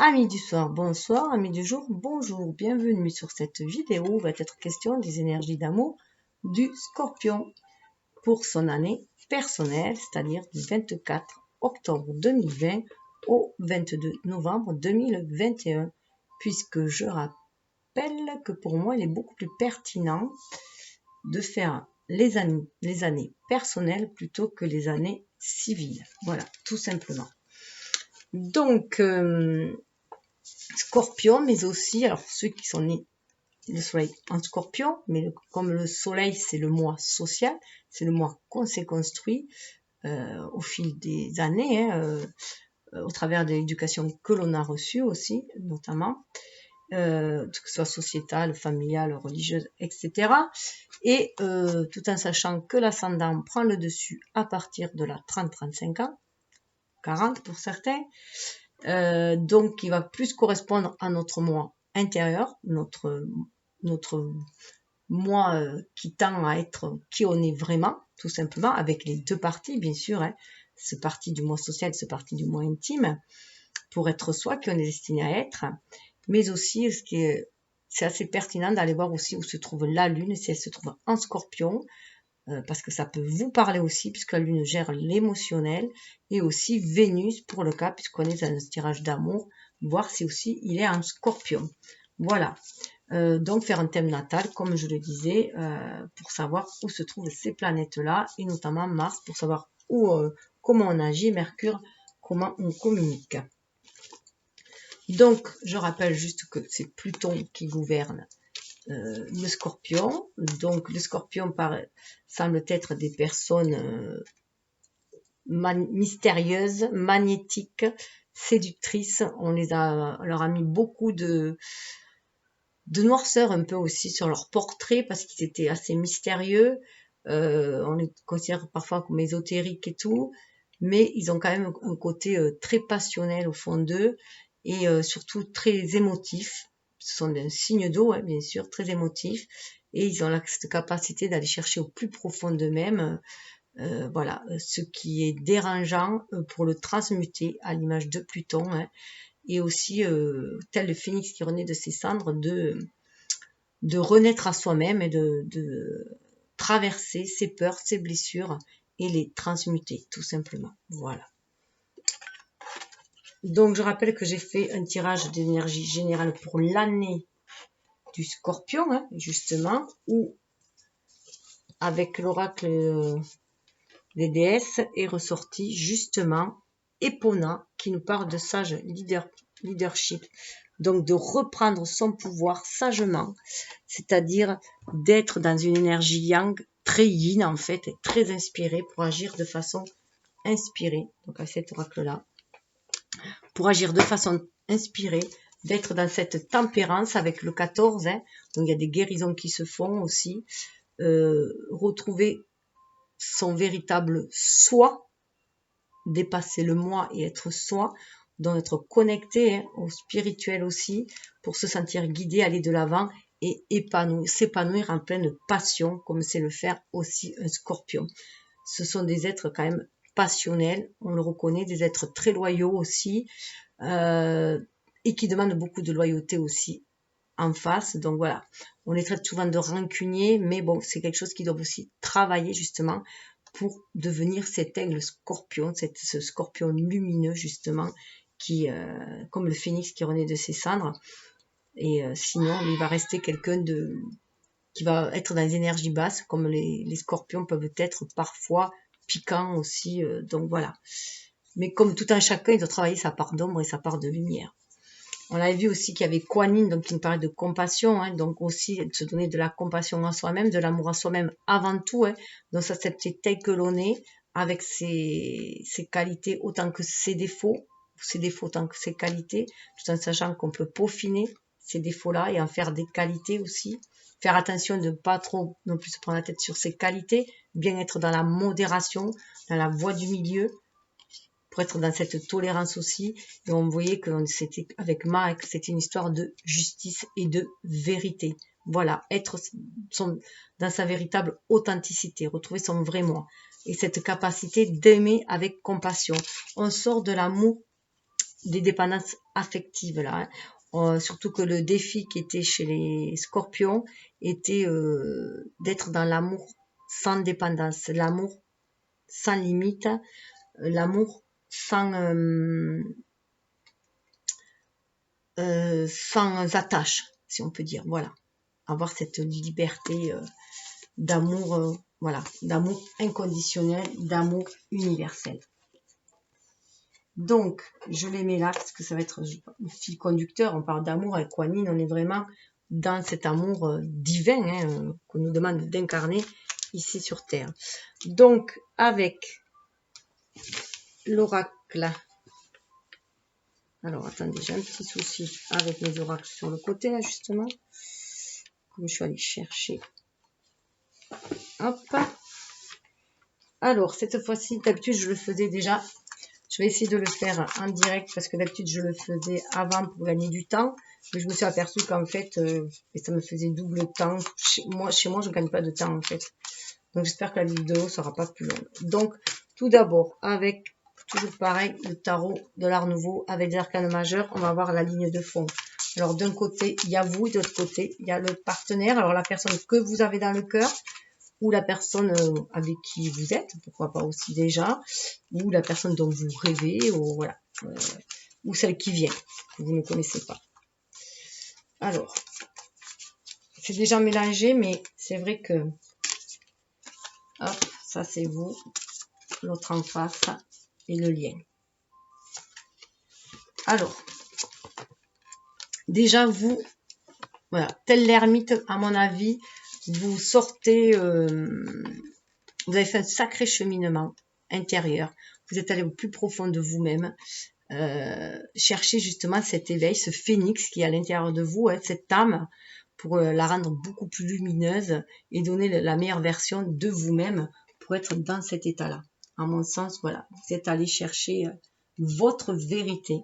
Amis du soir, bonsoir, amis du jour, bonjour, bienvenue sur cette vidéo où va être question des énergies d'amour du Scorpion pour son année personnelle, c'est-à-dire du 24 octobre 2020 au 22 novembre 2021, puisque je rappelle que pour moi il est beaucoup plus pertinent de faire les années personnelles plutôt que les années civiles. Voilà, tout simplement. Donc, Scorpion, mais aussi, alors ceux qui sont nés le soleil en Scorpion, mais comme le soleil c'est le mois social, c'est le mois qu'on s'est construit au fil des années, au travers de l'éducation que l'on a reçue aussi, notamment, que ce soit sociétale, familiale, religieuse, etc. Et tout en sachant que l'ascendant prend le dessus à partir de la 30-35 ans, 40 pour certains, donc il va plus correspondre à notre moi intérieur, notre moi qui tend à être qui on est vraiment, tout simplement, avec les deux parties, bien sûr, hein, ce parti du moi social, ce parti du moi intime, pour être soi, qui on est destiné à être, mais aussi, c'est assez pertinent d'aller voir aussi où se trouve la Lune, si elle se trouve en Scorpion, parce que ça peut vous parler aussi, puisque la Lune gère l'émotionnel, et aussi Vénus, pour le cas, puisqu'on est dans un tirage d'amour, voir si aussi il est en Scorpion. Voilà. Donc faire un thème natal, comme je le disais, pour savoir où se trouvent ces planètes-là, et notamment Mars, pour savoir comment on agit, Mercure, comment on communique. Donc, je rappelle juste que c'est Pluton qui gouverne le Scorpion. Donc, le Scorpion semble être des personnes mystérieuses, magnétiques, séductrices. On leur a mis beaucoup de noirceur un peu aussi sur leur portrait parce qu'ils étaient assez mystérieux. On les considère parfois comme ésotériques et tout, mais ils ont quand même un côté très passionnel au fond d'eux et surtout très émotif. Ce sont des signes d'eau, hein, bien sûr, très émotifs, et ils ont cette capacité d'aller chercher au plus profond d'eux-mêmes, voilà, ce qui est dérangeant pour le transmuter à l'image de Pluton, hein, et aussi tel le phénix qui renaît de ses cendres, de renaître à soi-même et de traverser ses peurs, ses blessures et les transmuter, tout simplement. Voilà. Donc, je rappelle que j'ai fait un tirage d'énergie générale pour l'année du Scorpion, hein, justement, où, avec l'oracle des déesses, est ressorti justement Epona, qui nous parle de sage leadership. Donc, de reprendre son pouvoir sagement, c'est-à-dire d'être dans une énergie yang très yin, en fait, et très inspirée pour agir de façon inspirée. Donc, à cet oracle-là, pour agir de façon inspirée, d'être dans cette tempérance avec le 14, hein, donc il y a des guérisons qui se font aussi, retrouver son véritable soi, dépasser le moi et être soi, donc être connecté, hein, au spirituel aussi, pour se sentir guidé, aller de l'avant et s'épanouir en pleine passion, comme c'est le faire aussi un Scorpion. Ce sont des êtres quand même passionnels, on le reconnaît, des êtres très loyaux aussi, et qui demandent beaucoup de loyauté aussi en face. Donc voilà, on les traite souvent de rancuniers, mais bon, c'est quelque chose qu'ils doivent aussi travailler justement pour devenir cet aigle scorpion, ce scorpion lumineux justement, qui, comme le phénix qui renaît de ses cendres. Et sinon, il va rester quelqu'un qui va être dans les énergies basses, comme les scorpions peuvent être parfois piquants aussi. Donc voilà. Mais comme tout un chacun, il doit travailler sa part d'ombre et sa part de lumière. On avait vu aussi qu'il y avait Kuan Yin, donc qui nous parlait de compassion, hein, donc aussi de se donner de la compassion à soi-même, de l'amour à soi-même avant tout, hein, donc s'accepter tel que l'on est, avec ses qualités autant que ses défauts autant que ses qualités, tout en sachant qu'on peut peaufiner ces défauts-là et en faire des qualités aussi. Faire attention de ne pas trop non plus se prendre la tête sur ses qualités, bien être dans la modération, dans la voie du milieu, pour être dans cette tolérance aussi. Et on voyait que c'était avec Ma, que c'était une histoire de justice et de vérité. Voilà, être dans sa véritable authenticité, retrouver son vrai moi. Et cette capacité d'aimer avec compassion. On sort de l'amour des dépendances affectives là. Surtout que le défi qui était chez les scorpions était d'être dans l'amour sans dépendance, l'amour sans limite, l'amour sans attache, si on peut dire. Voilà, avoir cette liberté d'amour, voilà, d'amour inconditionnel, d'amour universel. Donc, je les mets là parce que ça va être le fil conducteur. On parle d'amour avec Kuan Yin, on est vraiment dans cet amour divin hein, qu'on nous demande d'incarner ici sur Terre. Donc, avec l'oracle. Alors, attendez, j'ai un petit souci avec mes oracles sur le côté, là, justement. Comme je suis allée chercher. Hop. Alors, cette fois-ci, d'habitude, je le faisais déjà. Je vais essayer de le faire en direct parce que d'habitude, je le faisais avant pour gagner du temps. Mais je me suis aperçue qu'en fait, ça me faisait double temps. Chez moi, je ne gagne pas de temps, en fait. Donc, j'espère que la vidéo ne sera pas plus longue. Donc, tout d'abord, avec, toujours pareil, le tarot de l'Art Nouveau, avec les arcanes majeurs, on va voir la ligne de fond. Alors, d'un côté, il y a vous, de l'autre côté, il y a le partenaire. Alors, la personne que vous avez dans le cœur, ou la personne avec qui vous êtes, pourquoi pas aussi déjà, ou la personne dont vous rêvez, ou voilà, ou celle qui vient, que vous ne connaissez pas. Alors, c'est déjà mélangé, mais c'est vrai que, hop, ça c'est vous, l'autre en face, et le lien. Alors, déjà vous, voilà, tel l'ermite, à mon avis, vous sortez, vous avez fait un sacré cheminement intérieur, vous êtes allé au plus profond de vous-même, chercher justement cet éveil, ce phénix qui est à l'intérieur de vous, hein, cette âme, pour la rendre beaucoup plus lumineuse et donner la meilleure version de vous-même pour être dans cet état-là. À mon sens, voilà, vous êtes allé chercher votre vérité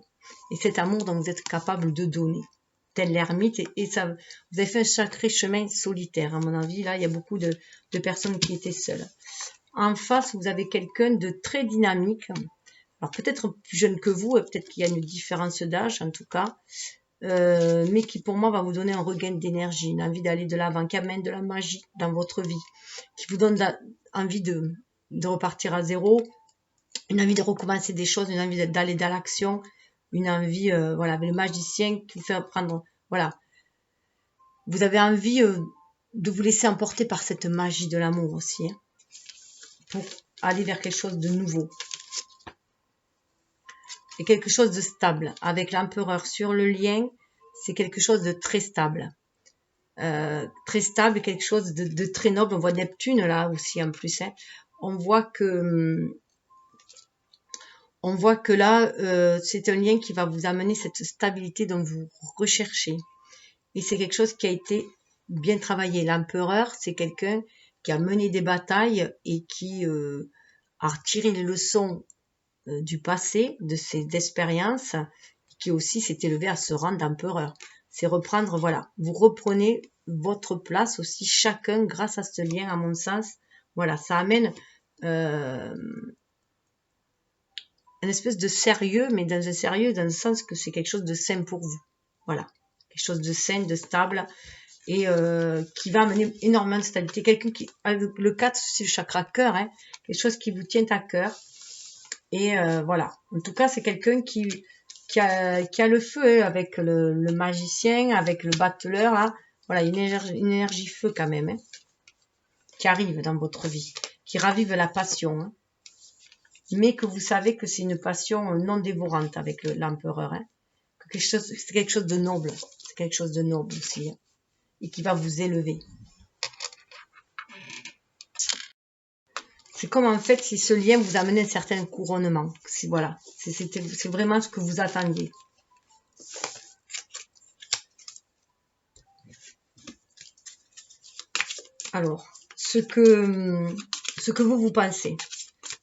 et cet amour dont vous êtes capable de donner, tel l'ermite, et ça, vous avez fait un sacré chemin solitaire, à mon avis. Là, il y a beaucoup de personnes qui étaient seules. En face, vous avez quelqu'un de très dynamique, alors peut-être plus jeune que vous, peut-être qu'il y a une différence d'âge en tout cas, mais qui pour moi va vous donner un regain d'énergie, une envie d'aller de l'avant, qui amène de la magie dans votre vie, qui vous donne envie de repartir à zéro, une envie de recommencer des choses, une envie d'aller dans l'action, une envie, voilà, le magicien qui vous fait prendre, voilà, vous avez envie de vous laisser emporter par cette magie de l'amour aussi, hein, pour aller vers quelque chose de nouveau. Et quelque chose de stable. Avec l'empereur sur le lien, c'est quelque chose de très stable. Très stable, quelque chose de très noble. On voit Neptune là aussi en plus. Hein. On voit que là, c'est un lien qui va vous amener cette stabilité dont vous recherchez. Et c'est quelque chose qui a été bien travaillé. L'empereur, c'est quelqu'un qui a mené des batailles et qui a retiré les leçons du passé, de ses expériences, qui aussi s'est élevé à ce rang d'empereur. C'est reprendre, voilà, vous reprenez votre place aussi, chacun, grâce à ce lien, à mon sens. Voilà, ça amène une espèce de sérieux, mais dans un sérieux, dans le sens que c'est quelque chose de sain pour vous. Voilà, quelque chose de sain, de stable, et qui va amener énormément de stabilité. Quelqu'un qui, le 4, c'est le chakra cœur, hein, quelque chose qui vous tient à cœur. Et voilà, en tout cas, c'est quelqu'un qui a le feu, hein, avec le magicien, avec le battleur, là. Voilà, une énergie feu quand même, hein, qui arrive dans votre vie, qui ravive la passion, hein, mais que vous savez que c'est une passion non dévorante avec l'empereur, hein, c'est quelque chose de noble, c'est quelque chose de noble aussi, hein, et qui va vous élever. C'est comme en fait si ce lien vous amène un certain couronnement. Voilà, c'est vraiment ce que vous attendiez. Alors, ce que vous pensez,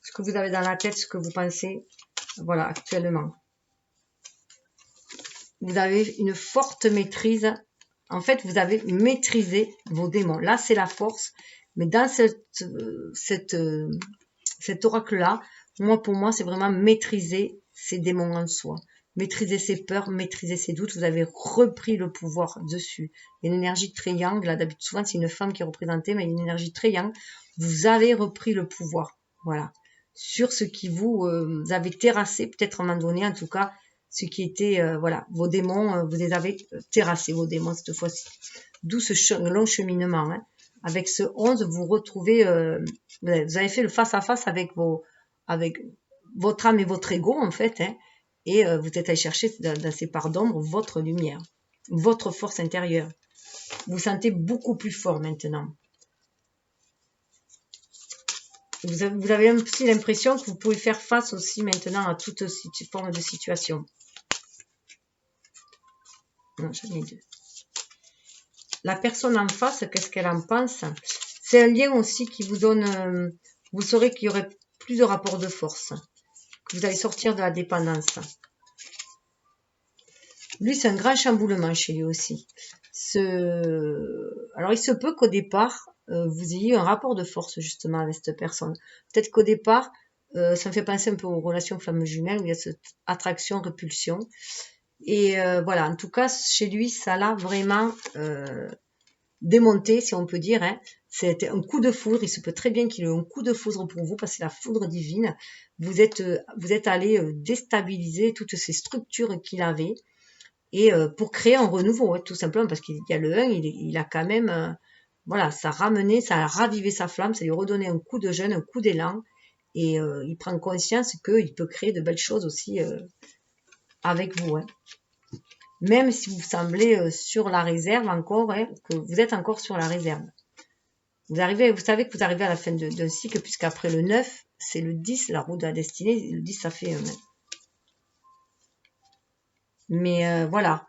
ce que vous avez dans la tête, ce que vous pensez, voilà, actuellement. Vous avez une forte maîtrise. En fait, vous avez maîtrisé vos démons. Là, c'est la force. Mais dans cet oracle-là, pour moi, c'est vraiment maîtriser ces démons en soi. maîtriser ses peurs, maîtriser ses doutes. Vous avez repris le pouvoir dessus. Il y a une énergie très yang. Là, d'habitude, souvent, c'est une femme qui est représentée, mais il y a une énergie très yang. Vous avez repris le pouvoir. Voilà. Sur ce qui vous avez terrassé, peut-être à un moment donné, en tout cas, ce qui était, voilà, vos démons, vous les avez terrassés, vos démons, cette fois-ci. D'où ce long cheminement. Hein. Avec ce 11, vous retrouvez, vous avez fait le face-à-face avec votre âme et votre ego, en fait, hein, et vous êtes allé chercher dans ces parts d'ombre votre lumière, votre force intérieure. Vous sentez beaucoup plus fort maintenant. Vous avez aussi l'impression que vous pouvez faire face aussi maintenant à toute forme de situation. Non, j'en ai deux. La personne en face, qu'est-ce qu'elle en pense? C'est un lien aussi qui vous donne... vous saurez qu'il y aurait plus de rapports de force. Que vous allez sortir de la dépendance. Lui, c'est un grand chamboulement chez lui aussi. Alors, il se peut qu'au départ, vous ayez un rapport de force justement avec cette personne. Peut-être qu'au départ, ça me fait penser un peu aux relations flammes jumelles où il y a cette attraction-répulsion. Et voilà, en tout cas, chez lui, ça l'a vraiment démonté, si on peut dire. Hein. C'était un coup de foudre. Il se peut très bien qu'il ait un coup de foudre pour vous, parce que c'est la foudre divine. Vous êtes allé déstabiliser toutes ces structures qu'il avait. Et pour créer un renouveau, tout simplement, parce qu'il y a le 1, il a quand même, voilà, ça a ravivé sa flamme, ça lui a redonné un coup de jeune, un coup d'élan, et il prend conscience qu'il peut créer de belles choses aussi avec vous. Hein. Même si vous semblez sur la réserve encore, hein, que vous êtes encore sur la réserve. Vous savez que vous arrivez à la fin d'un cycle, puisqu'après le 9, c'est le 10, la roue de la destinée, le 10, ça fait... Mais voilà,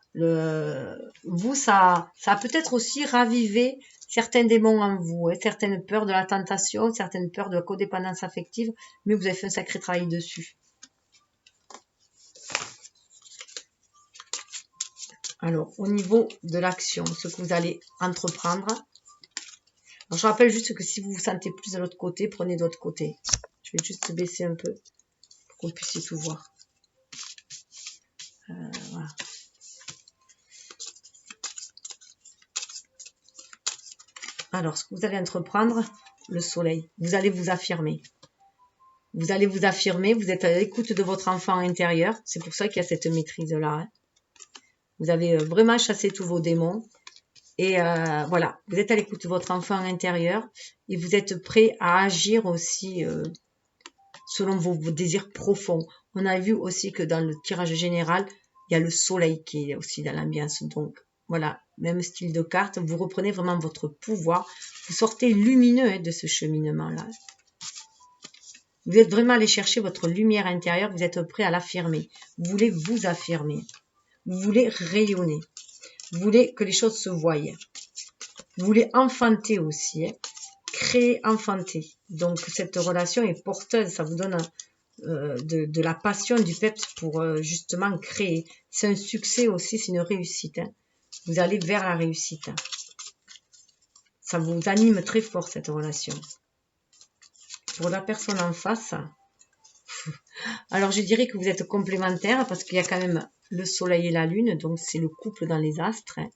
vous, ça a peut-être aussi ravivé certains démons en vous, hein, certaines peurs de la tentation, certaines peurs de la codépendance affective, mais vous avez fait un sacré travail dessus. Alors, au niveau de l'action, ce que vous allez entreprendre, alors, je rappelle juste que si vous vous sentez plus de l'autre côté, prenez de l'autre côté. Je vais juste baisser un peu pour que vous puissiez tout voir. Voilà. Alors, ce que vous allez entreprendre, le soleil, vous allez vous affirmer. Vous allez vous affirmer, vous êtes à l'écoute de votre enfant intérieur. C'est pour ça qu'il y a cette maîtrise-là. Hein. Vous avez vraiment chassé tous vos démons. Et voilà, vous êtes à l'écoute de votre enfant intérieur. Et vous êtes prêt à agir aussi selon vos désirs profonds. On a vu aussi que dans le tirage général, il y a le soleil qui est aussi dans l'ambiance. Donc, voilà, même style de carte. Vous reprenez vraiment votre pouvoir. Vous sortez lumineux hein, de ce cheminement-là. Vous êtes vraiment allé chercher votre lumière intérieure. Vous êtes prêt à l'affirmer. Vous voulez vous affirmer. Vous voulez rayonner. Vous voulez que les choses se voient. Vous voulez enfanter aussi. Hein. Créer, enfanter. Donc, cette relation est porteuse. Ça vous donne de la passion, du peps pour justement créer. C'est un succès aussi, c'est une réussite. Hein. Vous allez vers la réussite. Ça vous anime très fort, cette relation. Pour la personne en face, alors je dirais que vous êtes complémentaires parce qu'il y a quand même le soleil et la lune, donc c'est le couple dans les astres. Hein.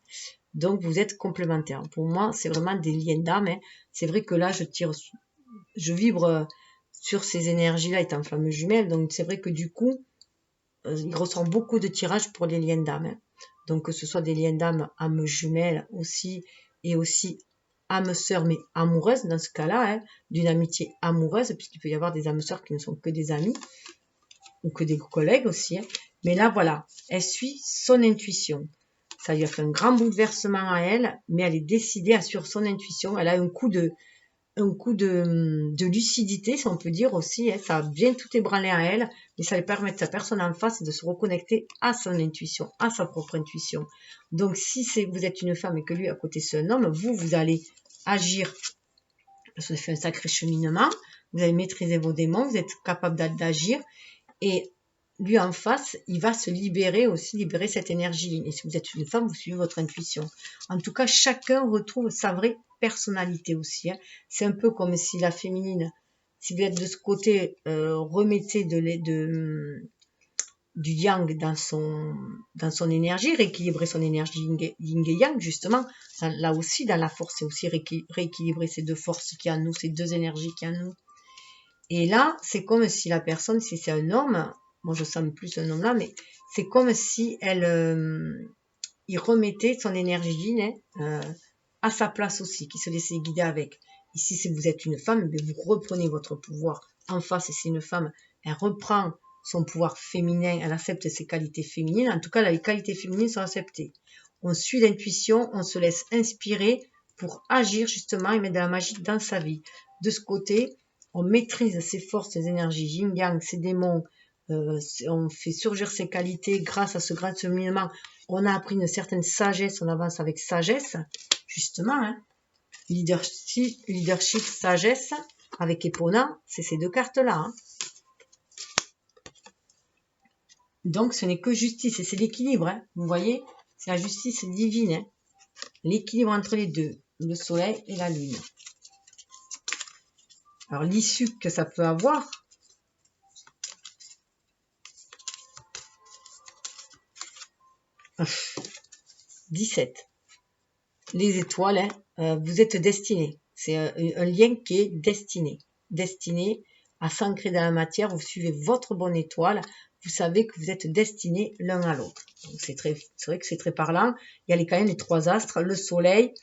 Donc vous êtes complémentaires. Pour moi, c'est vraiment des liens d'âme. Hein. C'est vrai que là, je vibre sur ces énergies-là étant flamme jumelle. Donc c'est vrai que du coup, il ressent beaucoup de tirages pour les liens d'âme. Hein. Donc que ce soit des liens d'âme âme jumelle aussi, et aussi âme sœur mais amoureuse dans ce cas-là, hein, d'une amitié amoureuse, puisqu'il peut y avoir des âmes sœurs qui ne sont que des amis, ou que des collègues aussi. Hein. Mais là, voilà, elle suit son intuition. Ça lui a fait un grand bouleversement à elle, mais elle est décidée à suivre son intuition. Elle a un coup de lucidité, si on peut dire aussi. Hein. Ça a bien tout ébranlé à elle, mais ça lui permet de sa personne en face de se reconnecter à son intuition, à sa propre intuition. Donc, si vous êtes une femme et que lui, à côté, c'est un homme, vous allez agir. Parce que vous avez fait un sacré cheminement. Vous allez maîtriser vos démons, vous êtes capable d'agir. Et lui, en face, il va se libérer cette énergie. Et si vous êtes une femme, vous suivez votre intuition. En tout cas, chacun retrouve sa vraie personnalité aussi. Hein. C'est un peu comme si la féminine, si vous êtes de ce côté, remettez du yang dans son énergie, rééquilibrer son énergie yin et yang, justement. Là aussi, dans la force, c'est aussi rééquilibrer ces deux forces qui en nous, ces deux énergies qui en nous. Et là, c'est comme si la personne, si c'est un homme, moi je sens plus un homme là, mais c'est comme si il remettait son énergie yin à sa place aussi, qui se laissait guider avec. Ici, si vous êtes une femme, vous reprenez votre pouvoir. En face, si c'est une femme, elle reprend son pouvoir féminin, elle accepte ses qualités féminines. En tout cas, les qualités féminines sont acceptées. On suit l'intuition, on se laisse inspirer pour agir justement et mettre de la magie dans sa vie. De ce côté, on maîtrise ses forces, ses énergies, yin-yang, ses démons, on fait surgir ses qualités grâce à ce grand cheminement. On a appris une certaine sagesse, on avance avec sagesse, justement. Hein. Leadership, sagesse, avec Epona, c'est ces deux cartes-là. Hein. Donc, ce n'est que justice, et c'est l'équilibre. Hein. Vous voyez, c'est la justice divine. Hein. L'équilibre entre les deux, le soleil et la lune. Alors, l'issue que ça peut avoir, « 17. Les étoiles, hein, vous êtes destinés. C'est un lien qui est destiné. Destiné à s'ancrer dans la matière. Vous suivez votre bonne étoile. Vous savez que vous êtes destinés l'un à l'autre. C'est vrai que c'est très parlant. Il y a quand même les trois astres, le soleil,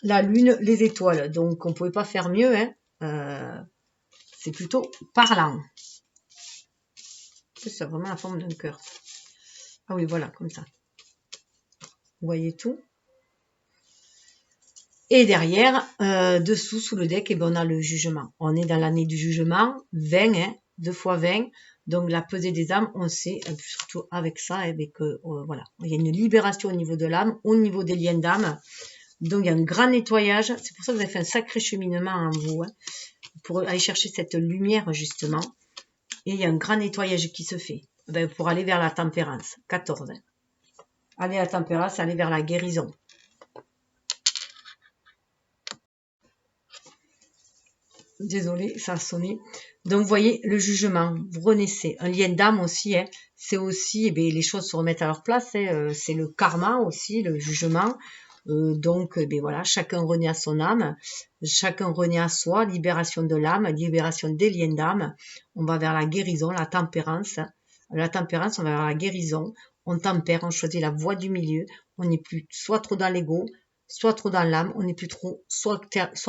la lune, les étoiles. Donc, on ne pouvait pas faire mieux. Hein. C'est plutôt parlant. C'est vraiment la forme d'un cœur. Ah oui, voilà, comme ça. Vous voyez tout. Et derrière, dessous, sous le deck, on a le jugement. On est dans l'année du jugement, 20, hein, 2 fois 20. Donc, la pesée des âmes, on sait, surtout avec ça, avec, voilà. Il y a une libération au niveau de l'âme, au niveau des liens d'âme. Donc, il y a un grand nettoyage. C'est pour ça que vous avez fait un sacré cheminement en vous, hein, pour aller chercher cette lumière, justement. Et il y a un grand nettoyage qui se fait pour aller vers la tempérance. 14. Hein. Aller à la tempérance, aller vers la guérison. Désolée, ça a sonné. Donc, vous voyez, le jugement, vous renaissez. Un lien d'âme aussi, hein, c'est aussi, les choses se remettent à leur place. Hein, c'est le karma aussi, le jugement. Donc, voilà, chacun renaît à son âme. Chacun renaît à soi. Libération de l'âme, libération des liens d'âme. On va vers la guérison, la tempérance. La tempérance, on va vers la guérison. On tempère, on choisit la voie du milieu. On n'est plus soit trop dans l'ego, soit trop dans l'âme, on n'est plus trop soit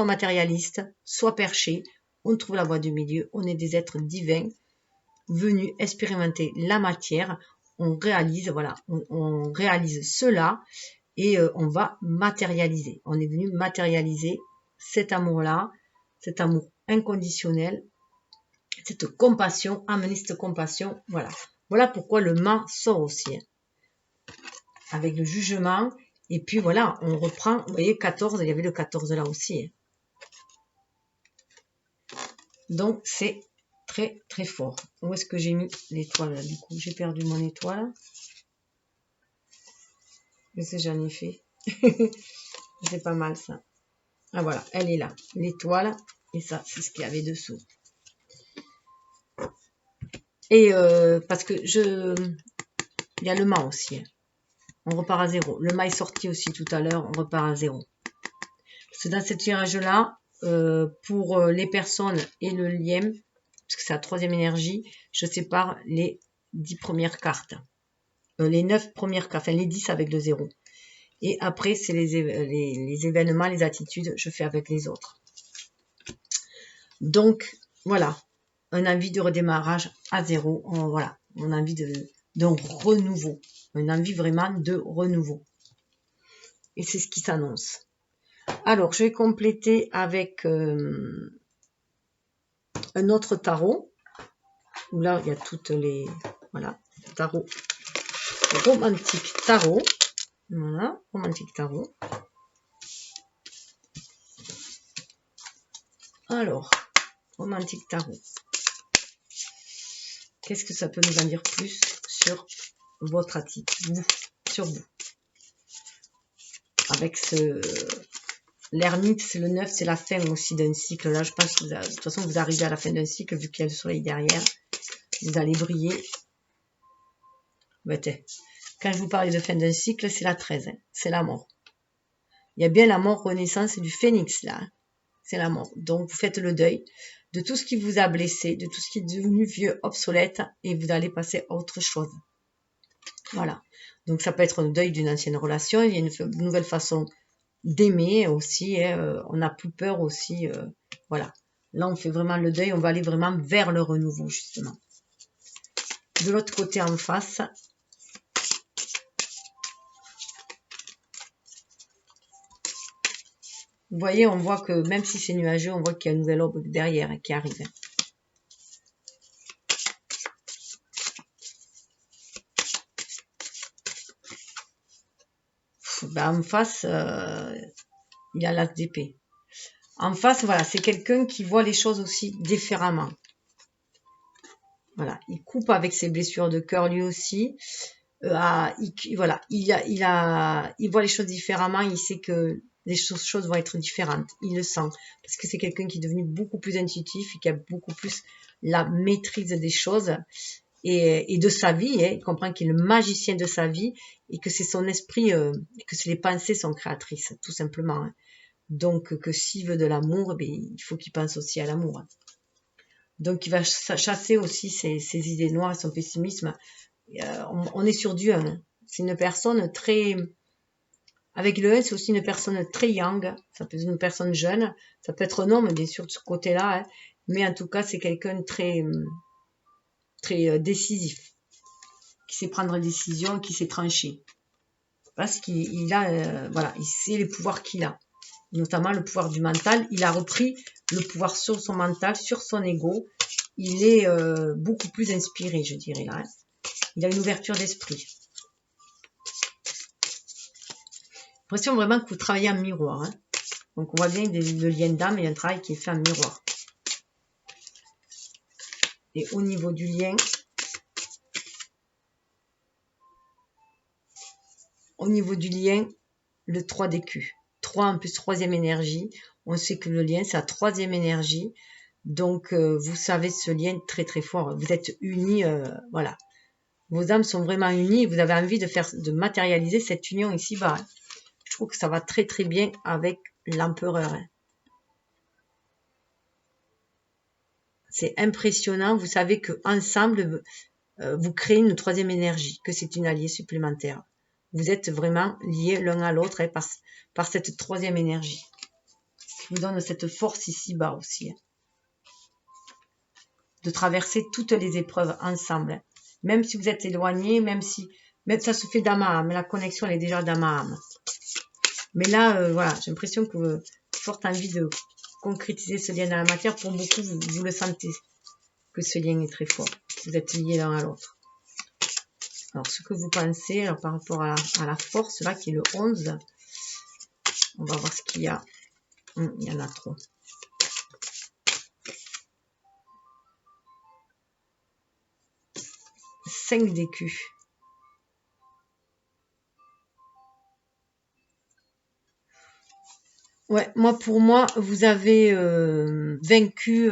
matérialiste, soit perché, on trouve la voie du milieu, on est des êtres divins, venus expérimenter la matière, on réalise, voilà, on réalise cela et on va matérialiser. On est venu matérialiser cet amour-là, cet amour inconditionnel, cette compassion, amener cette compassion, voilà. Voilà pourquoi le mât sort aussi, hein, avec le jugement. Et puis voilà, on reprend, vous voyez, 14, il y avait le 14 là aussi. Hein. Donc, c'est très, très fort. Où est-ce que j'ai mis l'étoile là, du coup? J'ai perdu mon étoile. Qu'est-ce que j'en ai fait? C'est pas mal ça. Ah voilà, elle est là, l'étoile. Et ça, c'est ce qu'il y avait dessous. Et parce que il y a le mât aussi. Hein. On repart à zéro. Le mât est sorti aussi tout à l'heure, on repart à zéro. Parce que dans ce tirage-là, pour les personnes et le lien, parce que c'est la troisième énergie, je sépare les 10 premières cartes. Les 9 premières cartes, enfin les 10 avec le 0. Et après, c'est les événements, les attitudes, je fais avec les autres. Donc, voilà. Un envie de redémarrage à zéro. Voilà. On a envie d'un renouveau. Une envie vraiment de renouveau. Et c'est ce qui s'annonce. Alors, je vais compléter avec un autre tarot. Où là, il y a toutes les... Voilà, tarot. Romantique tarot. Voilà, romantique tarot. Alors, romantique tarot. Qu'est-ce que ça peut nous en dire plus sur votre attitude, sur vous? Avec l'ermite, c'est le 9, c'est la fin aussi d'un cycle. Là, je pense que de toute façon, vous arrivez à la fin d'un cycle, vu qu'il y a le soleil derrière. Vous allez briller. Quand je vous parlais de fin d'un cycle, c'est la 13, hein, c'est la mort. Il y a bien la mort, renaissance du phénix là, hein, c'est la mort. Donc vous faites le deuil de tout ce qui vous a blessé, de tout ce qui est devenu vieux, obsolète, et vous allez passer à autre chose. Voilà. Donc ça peut être le deuil d'une ancienne relation, il y a une nouvelle façon d'aimer aussi, hein, on n'a plus peur aussi, voilà. Là on fait vraiment le deuil, on va aller vraiment vers le renouveau justement. De l'autre côté en face, vous voyez, on voit que même si c'est nuageux, on voit qu'il y a une nouvelle aube derrière qui arrive. Ben, en face, il y a l'as d'épée. En face, voilà, c'est quelqu'un qui voit les choses aussi différemment. Voilà, il coupe avec ses blessures de cœur lui aussi. Voilà, il voit les choses différemment. Il sait que les choses vont être différentes. Il le sent parce que c'est quelqu'un qui est devenu beaucoup plus intuitif et qui a beaucoup plus la maîtrise des choses et de sa vie. Hein. Il comprend qu'il est le magicien de sa vie et que c'est son esprit, que les pensées sont créatrices, tout simplement. Hein. Donc, que s'il veut de l'amour, ben, il faut qu'il pense aussi à l'amour. Hein. Donc, il va chasser aussi ses idées noires, son pessimisme. On est sur du 1. Hein. C'est une personne très... Avec le 1, c'est aussi une personne très young. Ça peut être une personne jeune. Ça peut être un homme, bien sûr, de ce côté-là. Hein. Mais en tout cas, c'est quelqu'un de très décisif. Qui sait prendre des décisions, qui sait trancher. Parce qu'il a... voilà, il sait les pouvoirs qu'il a. Notamment le pouvoir du mental. Il a repris le pouvoir sur son mental, sur son ego. Il est beaucoup plus inspiré, je dirais là. Hein. Il a une ouverture d'esprit. L'impression vraiment que vous travaillez en miroir. Hein. Donc on voit bien le lien d'âme et un travail qui est fait en miroir. Et au niveau du lien, le 3 d'écu. 3 en plus troisième énergie. On sait que le lien, c'est la troisième énergie. Donc vous savez ce lien très très fort. Vous êtes unis, voilà. Vos âmes sont vraiment unies et vous avez envie de matérialiser cette union ici-bas. Hein. Je trouve que ça va très très bien avec l'empereur. Hein. C'est impressionnant. Vous savez que ensemble, vous créez une troisième énergie, que c'est une alliée supplémentaire. Vous êtes vraiment liés l'un à l'autre hein, par cette troisième énergie. Qui vous donne cette force ici-bas aussi. Hein. De traverser toutes les épreuves ensemble. Hein. Même si vous êtes éloignés, même ça se fait d'âme à âme. La connexion, elle est déjà d'âme à âme. Mais là, voilà, j'ai l'impression que vous avez forte envie de concrétiser ce lien dans la matière. Pour beaucoup, vous le sentez, que ce lien est très fort. Vous êtes liés l'un à l'autre. Alors, ce que vous pensez alors, par rapport à la force, là, qui est le 11, on va voir ce qu'il y a. Il y en a trop. « 5 d'écus. Ouais, pour moi, vous avez vaincu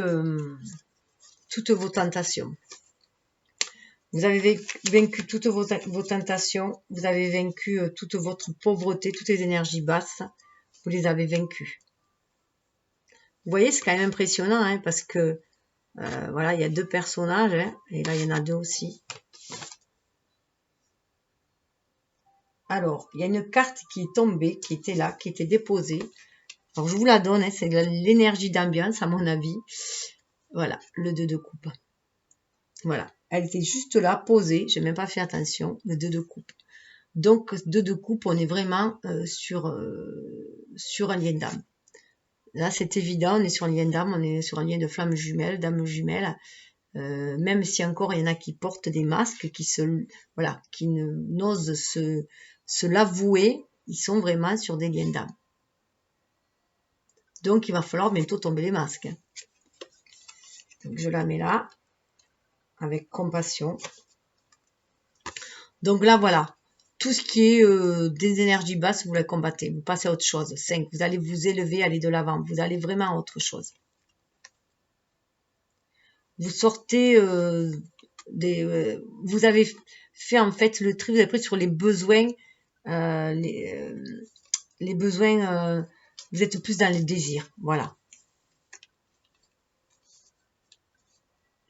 toutes vos tentations. Vous avez vaincu toutes vos tentations. Vous avez vaincu toute votre pauvreté, toutes les énergies basses. Vous les avez vaincues. Vous voyez, c'est quand même impressionnant, hein, parce que voilà, il y a 2 personnages, hein, et là, il y en a 2 aussi. Alors, il y a une carte qui est tombée, qui était là, qui était déposée. Alors, je vous la donne, hein, c'est l'énergie d'ambiance, à mon avis. Voilà, le 2 de coupe. Voilà, elle était juste là, posée, j'ai même pas fait attention, le 2 de coupe. Donc, 2 de coupe, on est vraiment sur un lien d'âme. Là, c'est évident, on est sur un lien d'âme, on est sur un lien de flamme jumelle, d'âme jumelle. Même si encore il y en a qui portent des masques, qui n'osent se l'avouer, ils sont vraiment sur des liens d'âme. Donc il va falloir bientôt tomber les masques. Donc je la mets là, avec compassion. Donc là voilà, tout ce qui est des énergies basses, vous les combattez, vous passez à autre chose. 5, vous allez vous élever, aller de l'avant, vous allez vraiment à autre chose. Vous sortez vous avez fait en fait le tri, vous avez pris sur les besoins, les besoins, vous êtes plus dans les désirs, voilà.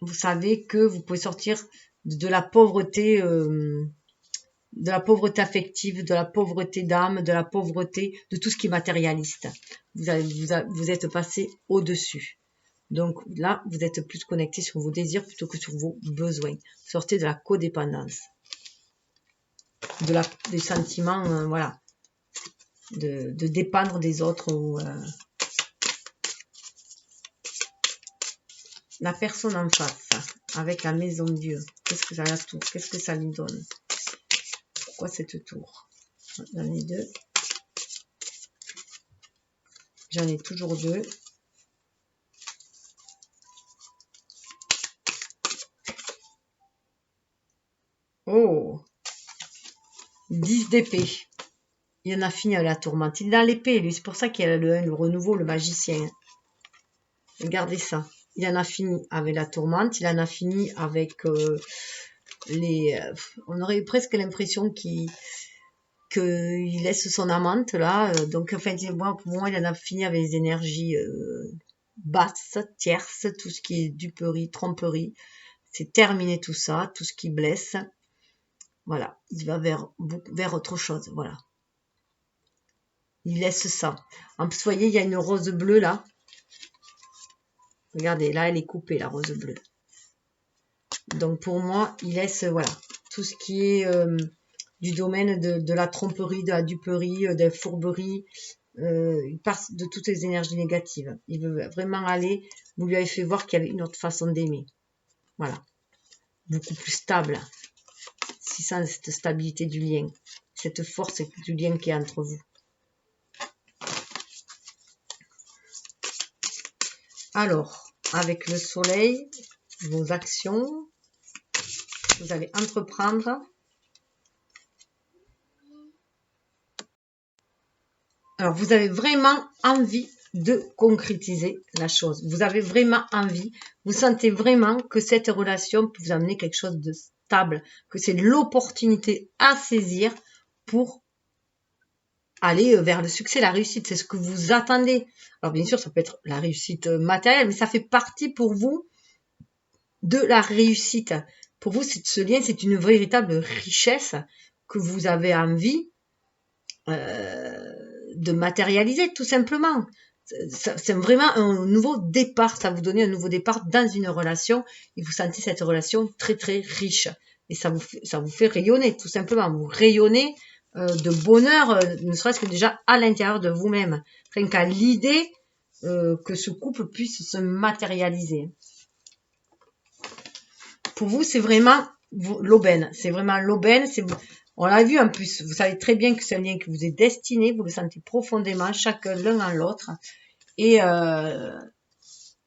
Vous savez que vous pouvez sortir de la pauvreté affective, de la pauvreté d'âme, de la pauvreté, de tout ce qui est matérialiste. Vous êtes passé au-dessus. Donc là, vous êtes plus connecté sur vos désirs plutôt que sur vos besoins. Sortez de la codépendance, des sentiments, voilà, de dépendre des autres ou la personne en face avec la maison de Dieu. Qu'est-ce que ça la tour? Qu'est-ce que ça lui donne? Pourquoi cette tour? J'en ai deux. J'en ai toujours deux. Oh, 10 d'épée. Il en a fini à la tourmente. Il est dans l'épée, lui. C'est pour ça qu'il y a le renouveau, le magicien. Regardez ça. Il en a fini avec la tourmente. Il en a fini avec on aurait presque l'impression qu'il laisse son amante, là. Donc, enfin, pour moi, il en a fini avec les énergies basses, tierces, tout ce qui est duperie, tromperie. C'est terminé tout ça, tout ce qui blesse. Voilà, il va vers autre chose, voilà. Il laisse ça. En plus, vous voyez, il y a une rose bleue là. Regardez, là, elle est coupée, la rose bleue. Donc, pour moi, il laisse, voilà, tout ce qui est du domaine de la tromperie, de la duperie, de la fourberie. Il passe de toutes les énergies négatives. Il veut vraiment aller. Vous lui avez fait voir qu'il y avait une autre façon d'aimer. Voilà. Beaucoup plus stable. Si sans cette stabilité du lien. Cette force du lien qui est entre vous. Alors, avec le soleil, vos actions, vous allez entreprendre. Alors, vous avez vraiment envie de concrétiser la chose. Vous avez vraiment envie. Vous sentez vraiment que cette relation peut vous amener quelque chose de stable, que c'est l'opportunité à saisir pour aller vers le succès, la réussite. C'est ce que vous attendez. Alors, bien sûr, ça peut être la réussite matérielle, mais ça fait partie pour vous de la réussite. Pour vous, ce lien, c'est une véritable richesse que vous avez envie de matérialiser, tout simplement. C'est vraiment un nouveau départ. Ça vous donne un nouveau départ dans une relation et vous sentez cette relation très, très riche. Et ça vous fait rayonner, tout simplement. Vous rayonnez de bonheur, ne serait-ce que déjà à l'intérieur de vous-même. Rien qu'à l'idée que ce couple puisse se matérialiser. Pour vous, c'est vraiment l'aubaine. C'est vraiment l'aubaine. On l'a vu en plus. Vous savez très bien que c'est un lien que vous est destiné. Vous le sentez profondément, chacun l'un en l'autre. Et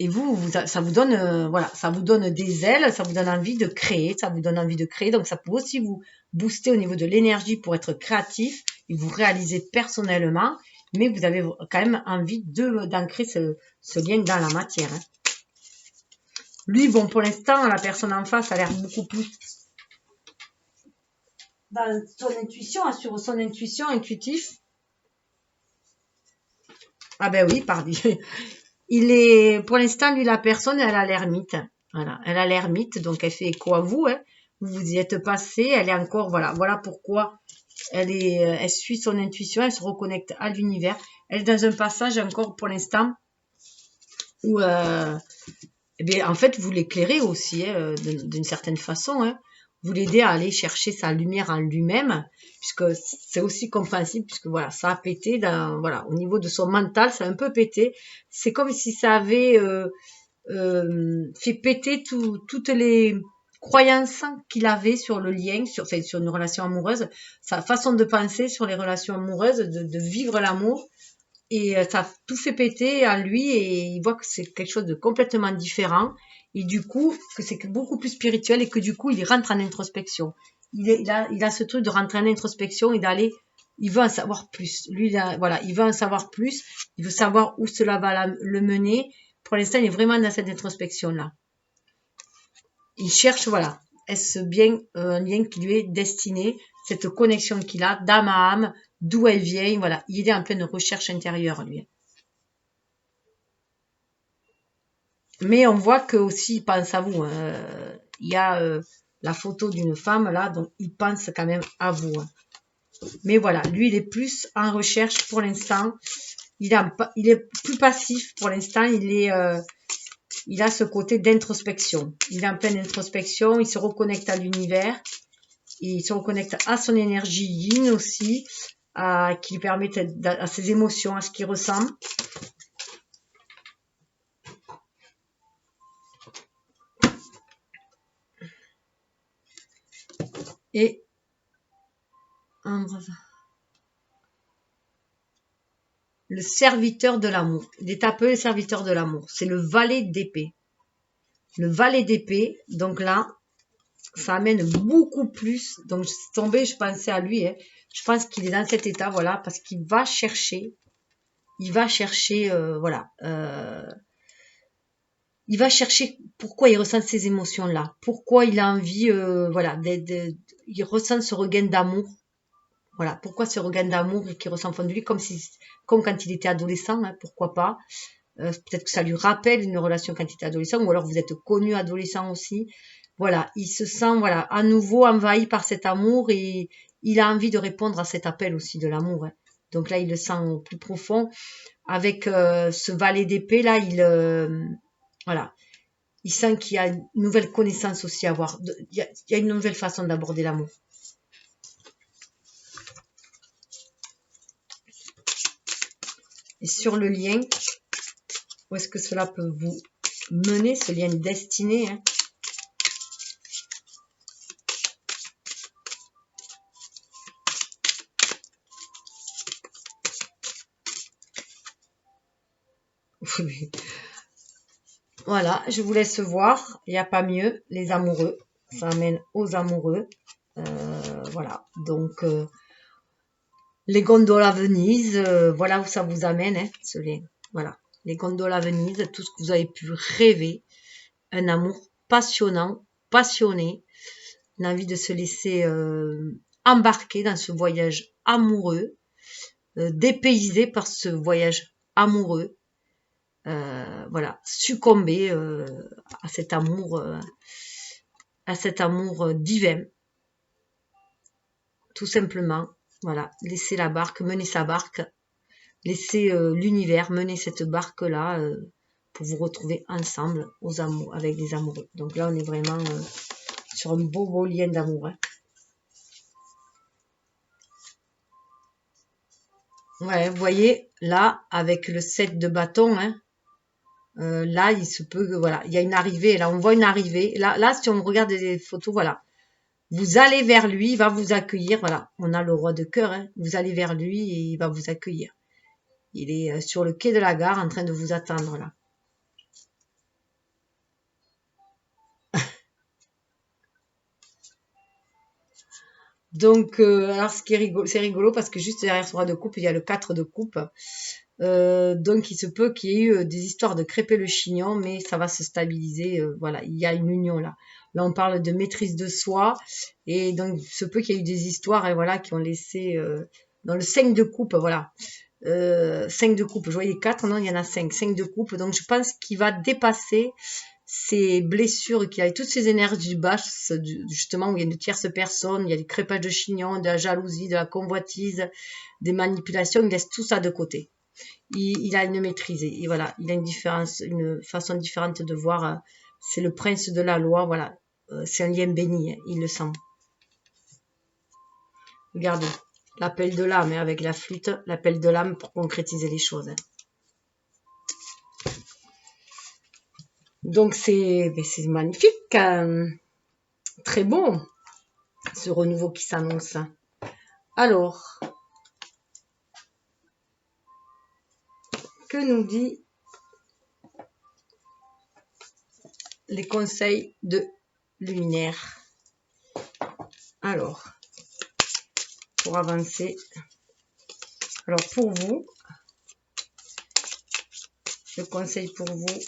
vous, ça vous donne, voilà, ça vous donne des ailes, ça vous donne envie de créer, ça vous donne envie de créer. Donc, ça peut aussi vous booster au niveau de l'énergie pour être créatif et vous réaliser personnellement. Mais vous avez quand même envie d'ancrer ce lien dans la matière. Hein. Lui, bon, pour l'instant, la personne en face a l'air beaucoup plus dans son intuition, sur son intuition intuitif. Ah ben oui, pardon. Pour l'instant, lui, la personne, elle a l'ermite. Voilà, elle a l'ermite, donc elle fait écho à vous. Hein. Vous y êtes passé, elle est encore, voilà pourquoi elle suit son intuition, elle se reconnecte à l'univers. Elle est dans un passage encore pour l'instant où, eh bien, en fait, vous l'éclairez aussi, hein, d'une certaine façon. Hein. Vous l'aidez à aller chercher sa lumière en lui-même, puisque c'est aussi compréhensible, puisque voilà, ça a pété, voilà, au niveau de son mental, ça a un peu pété. C'est comme si ça avait fait péter toutes les croyances qu'il avait sur le lien, sur une relation amoureuse, sa façon de penser sur les relations amoureuses, de vivre l'amour. Et ça a tout fait péter à lui et il voit que c'est quelque chose de complètement différent. Et du coup, que c'est beaucoup plus spirituel et que du coup, il rentre en introspection. Il a ce truc de rentrer en introspection et il veut en savoir plus. Lui, voilà, il veut en savoir plus. Il veut savoir où cela va le mener. Pour l'instant, il est vraiment dans cette introspection-là. Il cherche, voilà. est-ce bien un lien qui lui est destiné, cette connexion qu'il a d'âme à âme, d'où elle vient, voilà, il est en pleine recherche intérieure, lui. Mais on voit que aussi, il pense à vous. Il y a la photo d'une femme là, donc il pense quand même à vous. Mais voilà, lui, il est plus en recherche pour l'instant. Il est plus passif pour l'instant. Il a ce côté d'introspection. Il est en pleine introspection. Il se reconnecte à l'univers. Il se reconnecte à son énergie yin aussi, qui lui permet à ses émotions, à ce qu'il ressent. Et le serviteur de l'amour. Il est appelé le serviteur de l'amour. C'est le valet d'épée. Le valet d'épée, donc là, ça amène beaucoup plus. Donc, je suis tombée, je pensais à lui. Hein. Je pense qu'il est dans cet état, voilà, parce qu'il va chercher. Voilà. Il va chercher pourquoi il ressent ces émotions-là. Pourquoi il a envie, voilà, il ressent ce regain d'amour. Voilà, pourquoi ce regain d'amour qu'il ressent au fond de lui, comme quand il était adolescent, hein, pourquoi pas. Peut-être que ça lui rappelle une relation quand il était adolescent, ou alors vous êtes connu adolescent aussi. Voilà, il se sent voilà à nouveau envahi par cet amour et il a envie de répondre à cet appel aussi de l'amour. Hein. Donc là, il le sent au plus profond. Avec ce valet d'épée, là, voilà, il sent qu'il y a une nouvelle connaissance aussi à avoir. Il y a une nouvelle façon d'aborder l'amour. Et sur le lien, où est-ce que cela peut vous mener, ce lien destiné, hein? Voilà, je vous laisse voir. Il n'y a pas mieux, les amoureux. Ça amène aux amoureux. Voilà, donc les gondoles à Venise, voilà où ça vous amène, hein, ce lien. Voilà, les gondoles à Venise, tout ce que vous avez pu rêver. Un amour passionnant, passionné. Une envie de se laisser embarquer dans ce voyage amoureux. Dépaysé par ce voyage amoureux. Voilà, succomber à cet amour divin, tout simplement. Voilà, laisser la barque, mener sa barque, laisser l'univers mener cette barque là pour vous retrouver ensemble avec des amoureux. Donc là, on est vraiment sur un beau lien d'amour. Hein. Ouais, vous voyez là avec le 7 de bâton. Hein, là, il se peut que voilà, il y a une arrivée. Là, on voit une arrivée. Là, si on regarde les photos, voilà, vous allez vers lui, il va vous accueillir. Voilà, on a le roi de cœur. Hein, vous allez vers lui et il va vous accueillir. Il est sur le quai de la gare en train de vous attendre là. Donc, alors ce qui est rigolo, c'est rigolo parce que juste derrière ce roi de coupe, il y a le 4 de coupe. Donc, il se peut qu'il y ait eu des histoires de crêper le chignon, mais ça va se stabiliser. Voilà, il y a une union là. Là, on parle de maîtrise de soi. Et donc, il se peut qu'il y ait eu des histoires et voilà, qui ont laissé dans le 5 de coupe, voilà. 5 de coupe, je voyais 4, non, il y en a 5. 5 de coupe, donc je pense qu'il va dépasser ces blessures, qu'il y a toutes ces énergies basses, justement, où il y a une tierce personne, il y a des crépages de chignon, de la jalousie, de la convoitise, des manipulations, il laisse tout ça de côté. Il a une maîtrise, et voilà, il a une façon différente de voir, c'est le prince de la loi, voilà, c'est un lien béni, hein, il le sent. Regardez, l'appel de l'âme, hein, avec la flûte, l'appel de l'âme pour concrétiser les choses. Hein. Donc c'est magnifique, très bon, ce renouveau qui s'annonce. Alors, que nous dit les conseils de luminaire? Alors, pour avancer, alors pour vous, le conseil pour vous,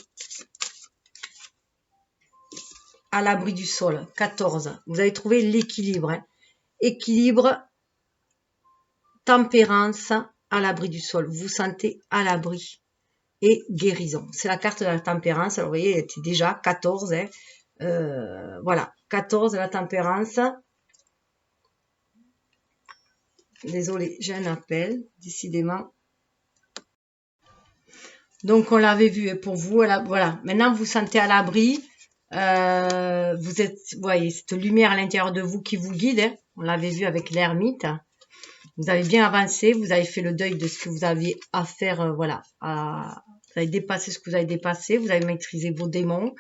à l'abri du sol. 14. Vous avez trouvé l'équilibre. Hein. Équilibre, tempérance, à l'abri du sol. Vous vous sentez à l'abri. Et guérison. C'est la carte de la tempérance. Alors, vous voyez, elle était déjà 14. Hein. Voilà. 14, la tempérance. Désolée, j'ai un appel, décidément. Donc, on l'avait vu. Et pour vous, voilà. Maintenant, vous vous sentez à l'abri. Vous êtes, vous voyez, cette lumière à l'intérieur de vous qui vous guide. Hein. On l'avait vu avec l'ermite. Vous avez bien avancé. Vous avez fait le deuil de ce que vous aviez à faire. Voilà. Vous avez dépassé ce que vous avez dépassé. Vous avez maîtrisé vos démons.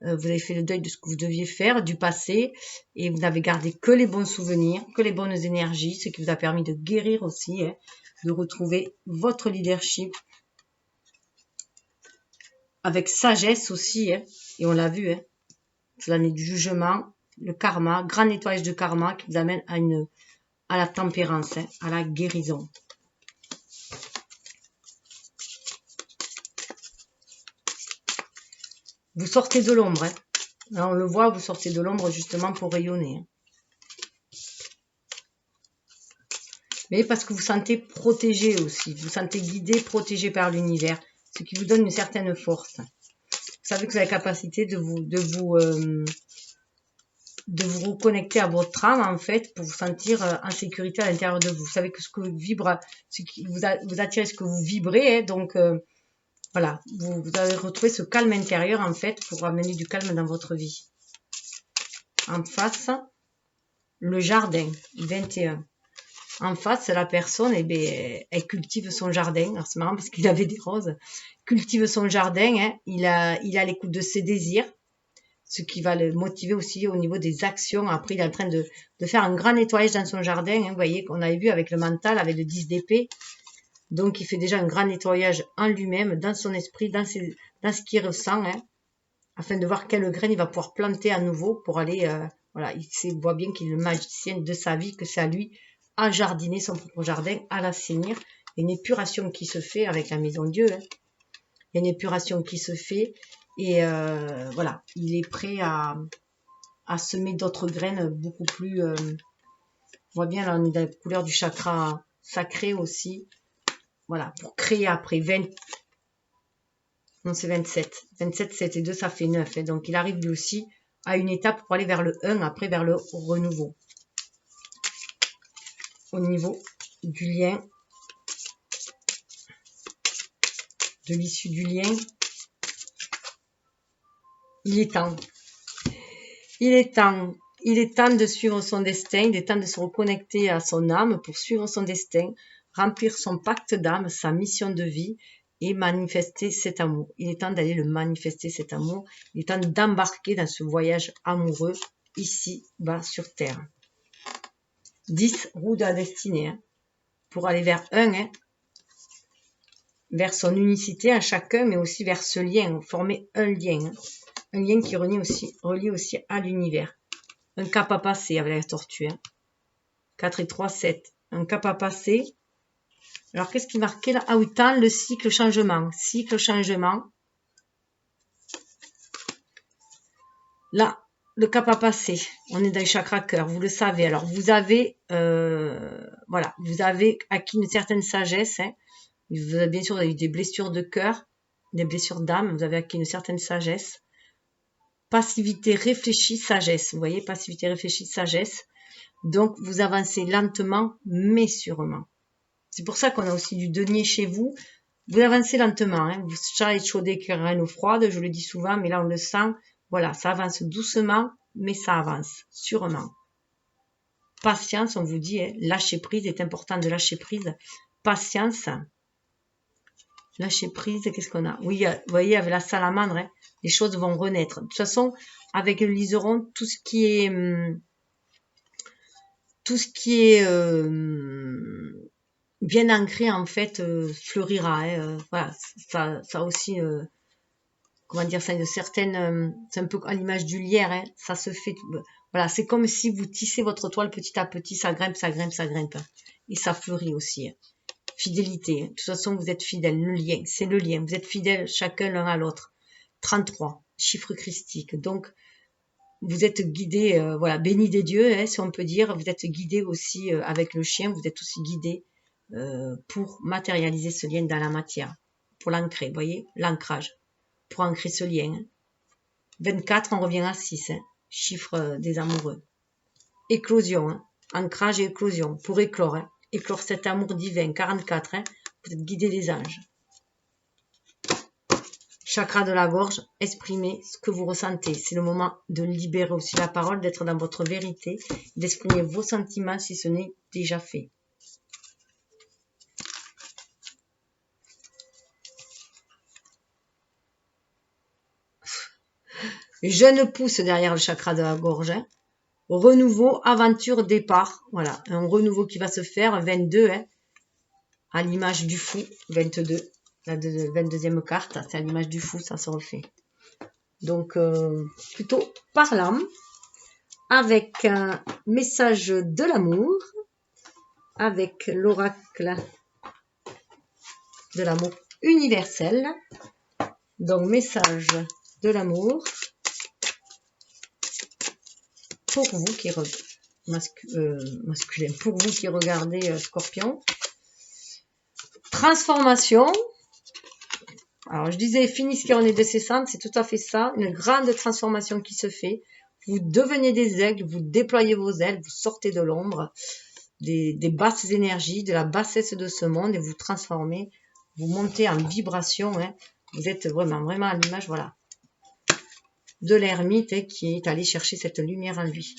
Vous avez fait le deuil de ce que vous deviez faire, du passé, et vous n'avez gardé que les bons souvenirs, que les bonnes énergies, ce qui vous a permis de guérir aussi, hein, de retrouver votre leadership avec sagesse aussi, hein, et on l'a vu, hein, c'est l'année du jugement, le karma, grand nettoyage de karma qui vous amène à la tempérance, hein, à la guérison. Vous sortez de l'ombre, hein. Là, on le voit, vous sortez de l'ombre justement pour rayonner. Hein. Mais parce que vous sentez protégé aussi, vous sentez guidé, protégé par l'univers, ce qui vous donne une certaine force. Vous savez que vous avez la capacité de vous reconnecter à votre âme en fait pour vous sentir en sécurité à l'intérieur de vous. Vous savez que ce que vibre, ce qui vous attirez ce que vous vibrez, hein, donc voilà, vous avez retrouvé ce calme intérieur en fait pour amener du calme dans votre vie. En face, le jardin, 21. En face, la personne, eh bien, elle cultive son jardin. Alors c'est marrant parce qu'il avait des roses. Cultive son jardin, hein. Il a l'écoute de ses désirs, ce qui va le motiver aussi au niveau des actions. Après, il est en train de faire un grand nettoyage dans son jardin. Hein. Vous voyez qu'on avait vu avec le mental, avec le 10 d'épée. Donc, il fait déjà un grand nettoyage en lui-même, dans son esprit, dans ce qu'il ressent, hein, afin de voir quelle graine il va pouvoir planter à nouveau pour aller... voilà, il voit bien qu'il est le magicien de sa vie, que c'est à lui à jardiner son propre jardin, à l'assainir. Il y a une épuration qui se fait avec la maison Dieu. Hein. Il y a une épuration qui se fait et voilà, il est prêt à semer d'autres graines beaucoup plus... on voit bien là, on est dans la couleur du chakra sacré aussi. Voilà, pour créer après 20... Non, c'est 27. 27, 7 et 2, ça fait 9. Et donc, il arrive lui aussi à une étape pour aller vers le 1, après vers le renouveau. Au niveau du lien, de l'issue du lien, il est temps. Il est temps. Il est temps de suivre son destin. Il est temps de se reconnecter à son âme pour suivre son destin, remplir son pacte d'âme, sa mission de vie et manifester cet amour. Il est temps d'aller le manifester, cet amour. Il est temps d'embarquer dans ce voyage amoureux ici, bas, sur Terre. 10, roue de la destinée. Hein, pour aller vers un, hein, vers son unicité à chacun, mais aussi vers ce lien, former un lien. Hein, un lien qui relie aussi à l'univers. Un cap à passer avec la tortue. Hein. 4 et 3, 7. Un cap à passer. Alors, qu'est-ce qui marquait là? Ah oui, tant le cycle changement. Cycle changement. Là, le cap à passer. On est dans le chakra cœur, vous le savez. Alors, vous avez, voilà, vous avez acquis une certaine sagesse. Hein. Vous avez, bien sûr, vous avez eu des blessures de cœur, des blessures d'âme. Vous avez acquis une certaine sagesse. Passivité, réfléchie, sagesse. Vous voyez, passivité, réfléchie, sagesse. Donc, vous avancez lentement, mais sûrement. C'est pour ça qu'on a aussi du denier chez vous. Vous avancez lentement. Hein. Vous chat échaudé qui reine eau froide, je le dis souvent, mais là, on le sent. Voilà, ça avance doucement, mais ça avance, sûrement. Patience, on vous dit, hein, lâcher prise, est important de lâcher prise. Patience. Lâcher prise, qu'est-ce qu'on a? Oui, vous voyez, avec la salamandre, hein, les choses vont renaître. De toute façon, avec le liseron, tout ce qui est bien ancré, en fait, fleurira. Hein, voilà, ça aussi, comment dire, ça, une certaine, c'est un peu à l'image du lierre, hein, ça se fait, voilà, c'est comme si vous tissez votre toile petit à petit, ça grimpe, ça grimpe, ça grimpe. Et ça fleurit aussi. Hein. Fidélité, hein. De toute façon, vous êtes fidèles, le lien, c'est le lien, vous êtes fidèles chacun l'un à l'autre. 33, chiffre christique. Donc, vous êtes guidé, voilà, béni des dieux, hein, si on peut dire. Vous êtes guidé aussi avec le chien, vous êtes aussi guidé pour matérialiser ce lien dans la matière, pour l'ancrer, vous voyez, l'ancrage, pour ancrer ce lien. 24, on revient à 6, hein, chiffre des amoureux. Éclosion, hein, ancrage et éclosion, pour éclore, hein, éclore cet amour divin. 44, hein, vous êtes guidé des anges. Chakra de la gorge, exprimez ce que vous ressentez. C'est le moment de libérer aussi la parole, d'être dans votre vérité, d'exprimer vos sentiments si ce n'est déjà fait. Jeune pousse derrière le chakra de la gorge. Hein. Renouveau, aventure, départ. Voilà, un renouveau qui va se faire. 22, hein, à l'image du fou. 22, la 22e carte, c'est à l'image du fou, ça se refait. Donc, plutôt parlant, avec un message de l'amour, avec l'oracle de l'amour universel. Donc, message de l'amour pour vous qui masculin, pour vous qui regardez Scorpion. Transformation. Alors, je disais, fini ce qui en est de ses cendres, c'est tout à fait ça. Une grande transformation qui se fait. Vous devenez des aigles, vous déployez vos ailes, vous sortez de l'ombre, des basses énergies, de la bassesse de ce monde et vous transformez, vous montez en vibration. Hein. Vous êtes vraiment à l'image, voilà, de l'ermite hein, qui est allé chercher cette lumière en lui.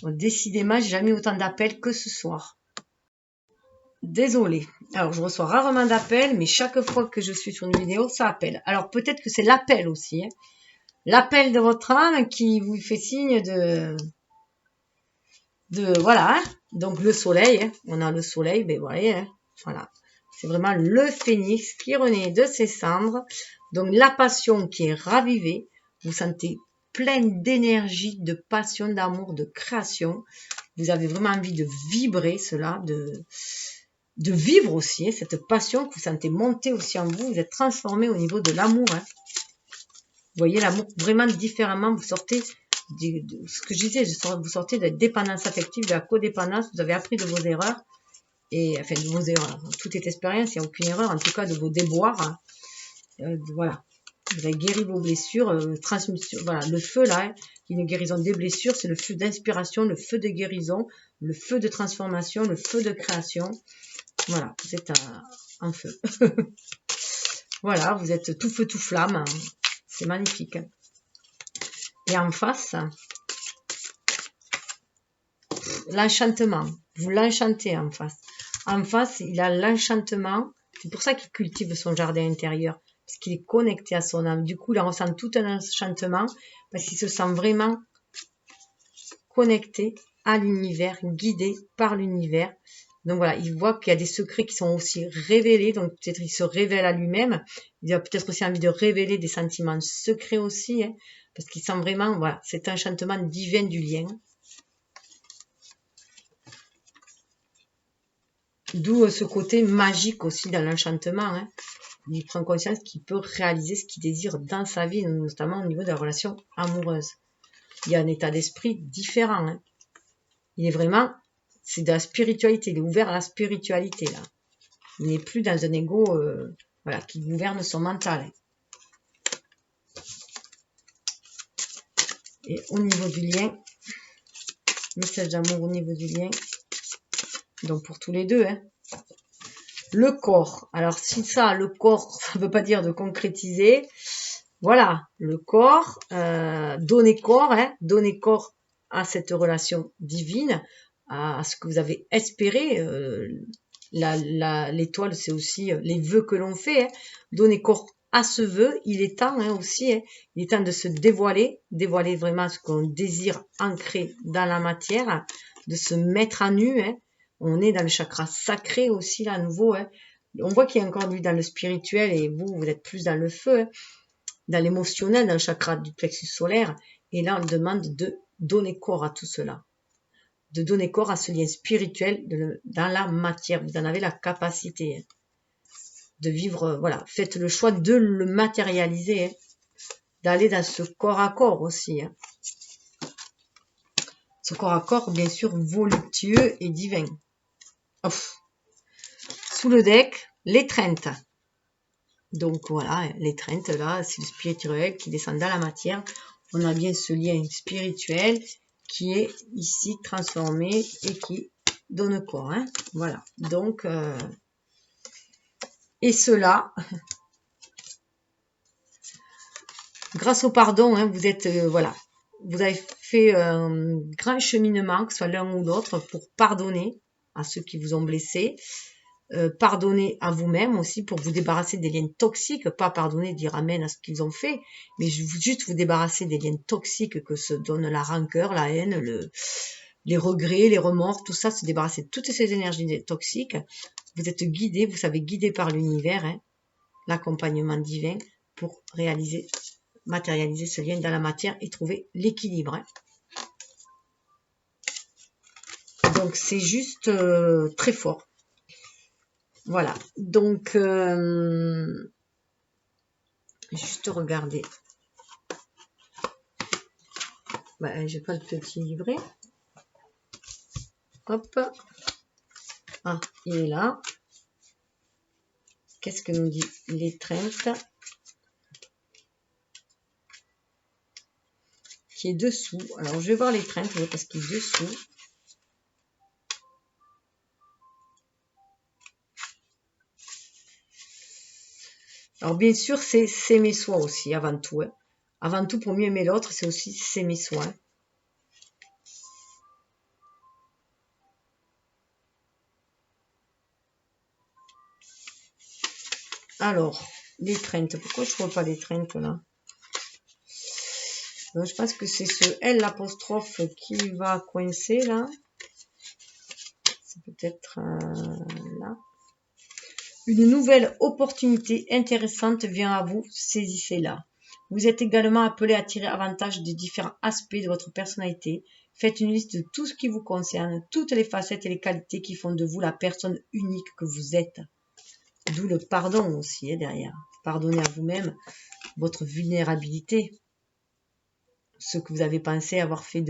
Donc, décidément, j'ai jamais eu autant d'appels que ce soir. Désolée. Alors, je reçois rarement d'appels, mais chaque fois que je suis sur une vidéo, ça appelle. Alors, peut-être que c'est l'appel aussi. Hein. L'appel de votre âme qui vous fait signe de voilà. Hein. Donc, le soleil. Hein. On a le soleil, ben voilà. Hein. Voilà. C'est vraiment le phénix qui renaît de ses cendres. Donc, la passion qui est ravivée. Vous sentez plein d'énergie, de passion, d'amour, de création. Vous avez vraiment envie de vibrer cela, de vivre aussi, hein, cette passion que vous sentez monter aussi en vous. Vous êtes transformé au niveau de l'amour. Hein. Vous voyez l'amour vraiment différemment. Vous sortez de ce que je disais, vous sortez de la dépendance affective, de la codépendance. Vous avez appris de vos erreurs. Et enfin, de vos erreurs. Tout est expérience, il n'y a aucune erreur. En tout cas, de vos déboires. Hein. Voilà. Vous avez guéri vos blessures. Transmission. Voilà, le feu là, hein, une guérison des blessures, c'est le feu d'inspiration, le feu de guérison, le feu de transformation, le feu de création. Voilà, vous êtes en feu. Voilà, vous êtes tout feu, tout flamme. C'est magnifique. Et en face, l'enchantement. Vous l'enchantez en face. En face, il a l'enchantement. C'est pour ça qu'il cultive son jardin intérieur. Parce qu'il est connecté à son âme. Du coup, il en ressent tout un enchantement. Parce qu'il se sent vraiment connecté à l'univers, guidé par l'univers. Donc voilà, il voit qu'il y a des secrets qui sont aussi révélés, donc peut-être il se révèle à lui-même. Il a peut-être aussi envie de révéler des sentiments secrets aussi, hein, parce qu'il sent vraiment, voilà, cet enchantement divin du lien. D'où ce côté magique aussi dans l'enchantement. Hein. Il prend conscience qu'il peut réaliser ce qu'il désire dans sa vie, notamment au niveau de la relation amoureuse. Il y a un état d'esprit différent. Hein. Il est vraiment... C'est de la spiritualité, il est ouvert à la spiritualité là. Il n'est plus dans un ego voilà, qui gouverne son mental. Et au niveau du lien, message d'amour au niveau du lien, donc pour tous les deux. Hein. Le corps, alors si ça, le corps, ça ne veut pas dire de concrétiser. Voilà, le corps, donner corps, hein, donner corps à cette relation divine, à ce que vous avez espéré. L'étoile, c'est aussi les vœux que l'on fait. Hein. Donner corps à ce vœu, il est temps hein, aussi. Hein. Il est temps de se dévoiler vraiment ce qu'on désire ancrer dans la matière, de se mettre à nu. Hein. On est dans le chakra sacré aussi, là, à nouveau. Hein. On voit qu'il y a encore lui dans le spirituel et vous êtes plus dans le feu, hein, dans l'émotionnel, dans le chakra du plexus solaire. Et là, on demande de donner corps à tout cela. De donner corps à ce lien spirituel dans la matière. Vous en avez la capacité hein, de vivre, voilà. Faites le choix de le matérialiser, hein, d'aller dans ce corps à corps aussi. Hein. Ce corps à corps, bien sûr, voluptueux et divin. Ouf. Sous le deck, l'étreinte. Donc voilà, l'étreinte là, c'est le spirituel qui descend dans la matière. On a bien ce lien spirituel qui est ici transformé et qui donne corps. Hein. Voilà. Donc, et cela, grâce au pardon, hein, vous êtes, voilà, vous avez fait un grand cheminement, que ce soit l'un ou l'autre, pour pardonner à ceux qui vous ont blessé. Pardonner à vous-même aussi pour vous débarrasser des liens toxiques, pas pardonner, dire amen à ce qu'ils ont fait, mais juste vous débarrasser des liens toxiques que se donne la rancœur, la haine, les regrets, les remords, tout ça, se débarrasser de toutes ces énergies toxiques. Vous êtes guidé, vous savez guidé par l'univers, hein, l'accompagnement divin pour réaliser, matérialiser ce lien dans la matière et trouver l'équilibre. Hein. Donc c'est juste très fort. Voilà, donc juste regarder. Ben, j'ai pas le petit livret. Hop. Ah, il est là. Qu'est-ce que nous dit l'étreinte qui est dessous. Alors je vais voir l'étreinte parce qu'il est dessous. Alors bien sûr, c'est s'aimer soi aussi, avant tout. Hein. Avant tout, pour mieux aimer l'autre, c'est aussi s'aimer soi. Hein. Alors, l'étreinte. Pourquoi je ne vois pas l'étreinte là? Je pense que c'est ce L l'apostrophe qui va coincer là. C'est peut-être là. Une nouvelle opportunité intéressante vient à vous, saisissez-la. Vous êtes également appelé à tirer avantage des différents aspects de votre personnalité. Faites une liste de tout ce qui vous concerne, toutes les facettes et les qualités qui font de vous la personne unique que vous êtes. D'où le pardon aussi hein, derrière. Pardonnez à vous-même votre vulnérabilité. Ce que vous avez pensé avoir fait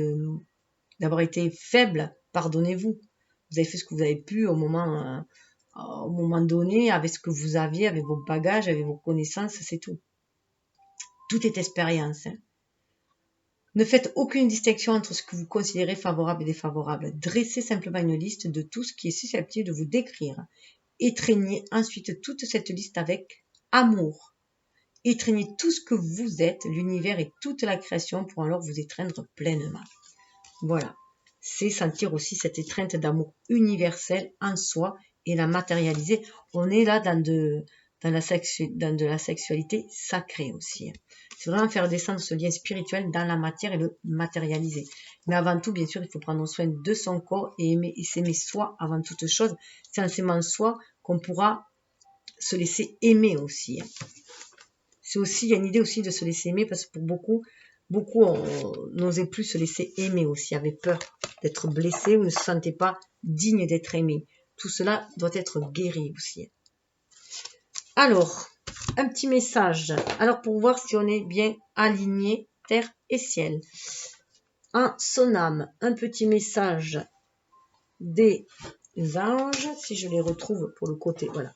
d'avoir été faible, pardonnez-vous. Vous avez fait ce que vous avez pu au moment donné, avec ce que vous aviez, avec vos bagages, avec vos connaissances, c'est tout. Tout est expérience. Hein. Ne faites aucune distinction entre ce que vous considérez favorable et défavorable. Dressez simplement une liste de tout ce qui est susceptible de vous décrire. Étreignez ensuite toute cette liste avec amour. Étreignez tout ce que vous êtes, l'univers et toute la création pour alors vous étreindre pleinement. Voilà. C'est sentir aussi cette étreinte d'amour universel en soi et la matérialiser. On est là dans de la sexualité sacrée aussi. C'est vraiment faire descendre ce lien spirituel dans la matière et le matérialiser. Mais avant tout, bien sûr, il faut prendre soin de son corps et aimer et s'aimer soi avant toute chose. C'est en s'aimant soi qu'on pourra se laisser aimer aussi. C'est aussi, il y a une idée aussi de se laisser aimer parce que pour beaucoup n'osaient plus se laisser aimer aussi, avaient peur d'être blessés ou ne se sentaient pas dignes d'être aimés. Tout cela doit être guéri aussi. Alors, un petit message. Alors, pour voir si on est bien aligné, terre et ciel. En son âme, un petit message des anges, si je les retrouve pour le côté, voilà,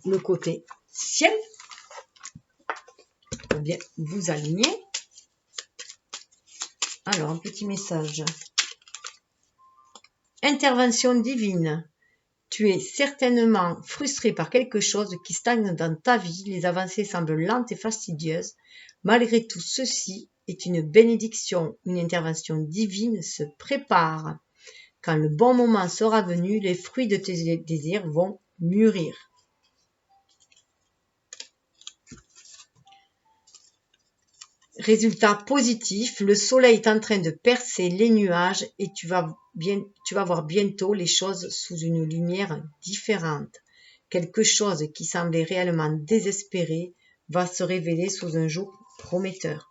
le côté ciel, pour bien vous aligner. Alors, un petit message. Intervention divine. Tu es certainement frustré par quelque chose qui stagne dans ta vie. Les avancées semblent lentes et fastidieuses. Malgré tout, ceci est une bénédiction. Une intervention divine se prépare. Quand le bon moment sera venu, les fruits de tes désirs vont mûrir. Résultat positif, le soleil est en train de percer les nuages et tu vas voir bientôt les choses sous une lumière différente. Quelque chose qui semblait réellement désespéré va se révéler sous un jour prometteur.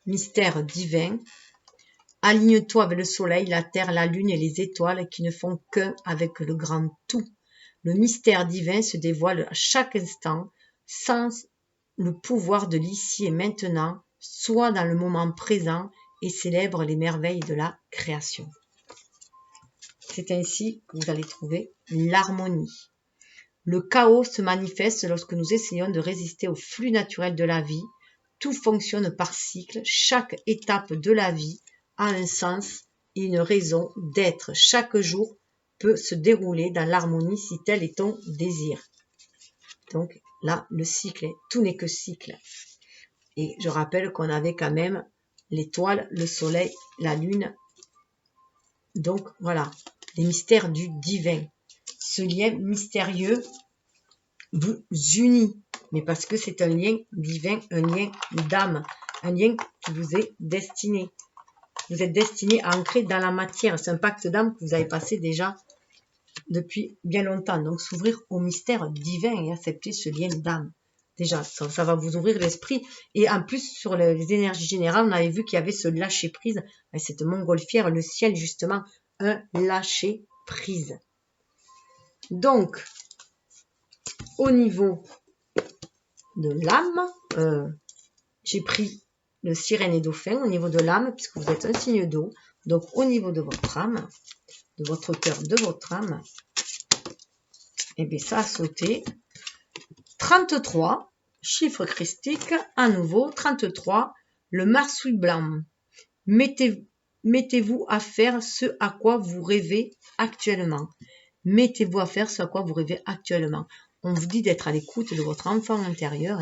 Mystère divin. Aligne-toi avec le soleil, la terre, la lune et les étoiles qui ne font qu'un avec le grand tout. Le mystère divin se dévoile à chaque instant, sans le pouvoir de l'ici et maintenant, soit dans le moment présent et célèbre les merveilles de la création. C'est ainsi que vous allez trouver l'harmonie. Le chaos se manifeste lorsque nous essayons de résister au flux naturel de la vie. Tout fonctionne par cycle, chaque étape de la vie a un sens et une raison d'être. Chaque jour peut se dérouler dans l'harmonie si tel est ton désir. Donc là, le cycle, tout n'est que cycle. Et je rappelle qu'on avait quand même l'étoile, le soleil, la lune. Donc voilà, les mystères du divin. Ce lien mystérieux vous unit, mais parce que c'est un lien divin, un lien d'âme, un lien qui vous est destiné. Vous êtes destiné à ancrer dans la matière. C'est un pacte d'âme que vous avez passé déjà depuis bien longtemps. Donc s'ouvrir au mystère divin et accepter ce lien d'âme. Déjà, ça va vous ouvrir l'esprit. Et en plus, sur les énergies générales, on avait vu qu'il y avait ce lâcher-prise. Cette montgolfière, le ciel, justement, un lâcher-prise. Donc, au niveau de l'âme, j'ai pris le sirène et dauphin au niveau de l'âme, puisque vous êtes un signe d'eau. Donc, au niveau de votre âme, de votre cœur, de votre âme, et bien ça a sauté. 33, chiffre christique, à nouveau, 33, le marsouille blanc. Mettez-vous à faire ce à quoi vous rêvez actuellement. Mettez-vous à faire ce à quoi vous rêvez actuellement. On vous dit d'être à l'écoute de votre enfant intérieur,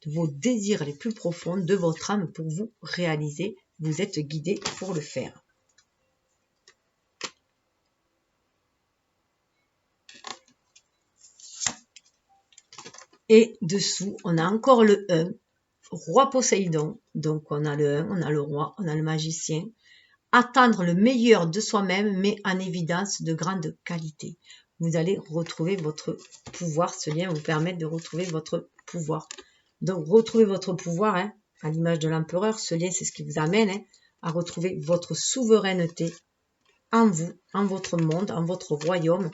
de vos désirs les plus profonds, de votre âme pour vous réaliser. Vous êtes guidé pour le faire. Et dessous, on a encore le 1, roi Poséidon. Donc on a le 1, on a le roi, on a le magicien. Attendre le meilleur de soi-même, mais en évidence de grande qualité. Vous allez retrouver votre pouvoir. Ce lien vous permet de retrouver votre pouvoir. Donc, retrouver votre pouvoir, à l'image de l'empereur. Ce lien, c'est ce qui vous amène à retrouver votre souveraineté en vous, en votre monde, en votre royaume,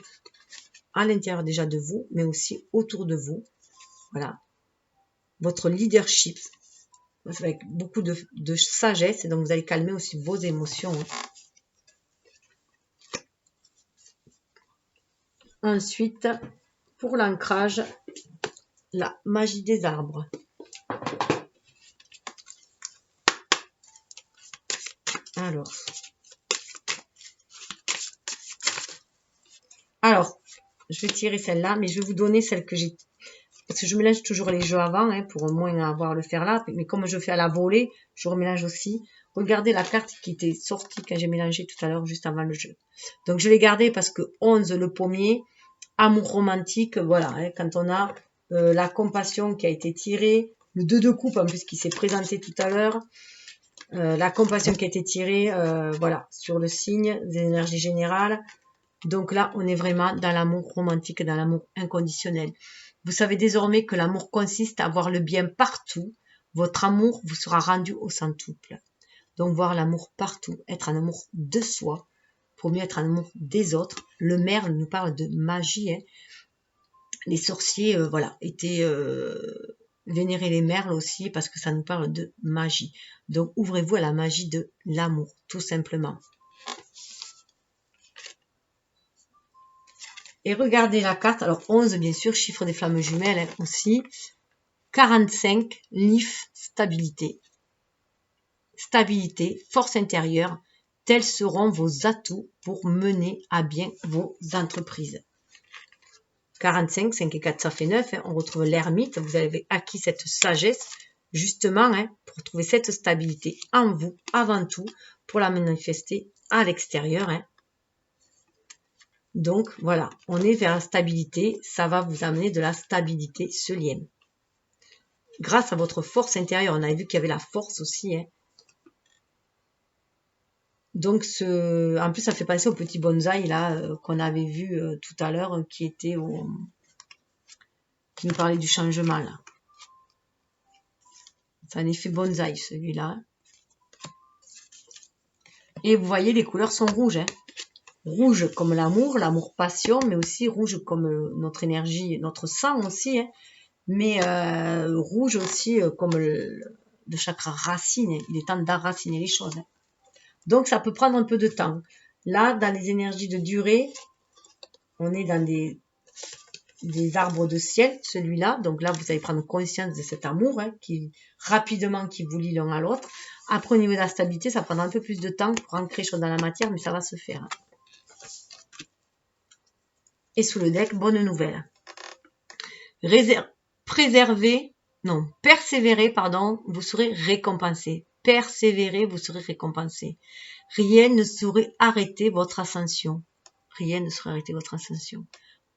à l'intérieur déjà de vous, mais aussi autour de vous. Voilà. Votre leadership, avec beaucoup de sagesse, et donc vous allez calmer aussi vos émotions. Ensuite, pour l'ancrage, la magie des arbres. Alors, je vais tirer celle-là, mais je vais vous donner celle que j'ai. Parce que je mélange toujours les jeux avant, pour au moins avoir le faire là. Mais comme je fais à la volée, je remélange aussi. Regardez la carte qui était sortie quand j'ai mélangé tout à l'heure, juste avant le jeu. Donc, je l'ai gardée parce que 11, le pommier, amour romantique, voilà. Quand on a la compassion qui a été tirée, le 2 de coupe en plus qui s'est présenté tout à l'heure, la compassion qui a été tirée, voilà, sur le signe des énergies générales. Donc là, on est vraiment dans l'amour romantique, dans l'amour inconditionnel. Vous savez désormais que l'amour consiste à voir le bien partout. Votre amour vous sera rendu au centuple. Donc voir l'amour partout, être un amour de soi, pour mieux être un amour des autres. Le merle nous parle de magie. Les sorciers, voilà, étaient vénérer les merles aussi parce que ça nous parle de magie. Donc ouvrez-vous à la magie de l'amour, tout simplement. Et regardez la carte, alors 11 bien sûr, chiffre des flammes jumelles aussi, 45, l'if, stabilité. Stabilité, force intérieure, tels seront vos atouts pour mener à bien vos entreprises. 45, 5 et 4, ça fait 9, on retrouve l'ermite, vous avez acquis cette sagesse, justement, pour trouver cette stabilité en vous, avant tout, pour la manifester à l'extérieur, Donc, voilà, on est vers la stabilité. Ça va vous amener de la stabilité, ce lien. Grâce à votre force intérieure, on avait vu qu'il y avait la force aussi. Donc, en plus, ça fait penser au petit bonsaï là qu'on avait vu tout à l'heure, qui nous parlait du changement là. C'est un effet bonsaï celui-là. Et vous voyez, les couleurs sont rouges. rouge comme l'amour, l'amour passion, mais aussi rouge comme notre énergie, notre sang aussi, hein, mais rouge aussi comme le chakra racine. Il est temps d'enraciner les choses. Hein. Donc ça peut prendre un peu de temps. Là, dans les énergies de durée, on est dans des arbres de ciel, celui-là. Donc là, vous allez prendre conscience de cet amour hein, qui vous lie l'un à l'autre. Après, au niveau de la stabilité, ça prendra un peu plus de temps pour ancrer les choses dans la matière, mais ça va se faire. Et sous le deck, bonne nouvelle. Persévérez, pardon, vous serez récompensé. Persévérez, vous serez récompensé. Rien ne saurait arrêter votre ascension. Rien ne saurait arrêter votre ascension.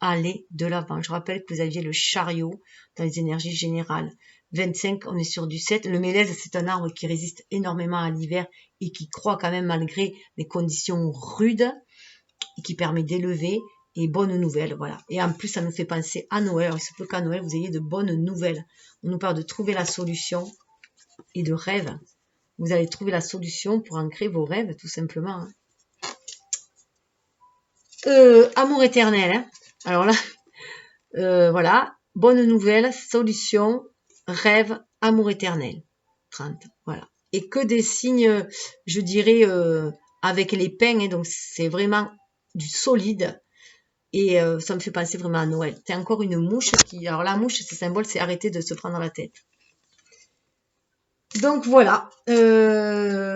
Allez de l'avant. Je rappelle que vous aviez le chariot dans les énergies générales. 25, on est sur du 7. Le mélèze, c'est un arbre qui résiste énormément à l'hiver et qui croît quand même malgré les conditions rudes et qui permet d'élever. Et bonnes nouvelles, voilà. Et en plus, ça nous fait penser à Noël. Alors, il se peut qu'à Noël, vous ayez de bonnes nouvelles. On nous parle de trouver la solution et de rêves. Vous allez trouver la solution pour ancrer vos rêves, tout simplement. Hein. Amour éternel. Hein. Alors là, voilà. Bonne nouvelle, solution, rêve, amour éternel. 30, voilà. Et que des signes, je dirais, avec les peins. Hein, donc, c'est vraiment du solide. Et ça me fait penser vraiment à Noël. C'est encore une mouche qui... Alors la mouche, ce symbole, c'est arrêter de se prendre la tête. Donc voilà.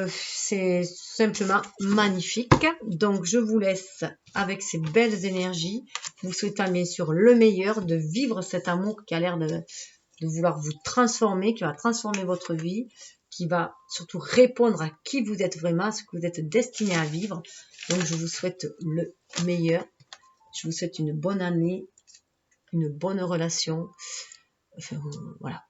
C'est simplement magnifique. Donc je vous laisse avec ces belles énergies. Vous souhaitant bien sûr le meilleur, de vivre cet amour qui a l'air de vouloir vous transformer, qui va transformer votre vie, qui va surtout répondre à qui vous êtes vraiment, à ce que vous êtes destiné à vivre. Donc je vous souhaite le meilleur. Je vous souhaite une bonne année, une bonne relation. Enfin, voilà,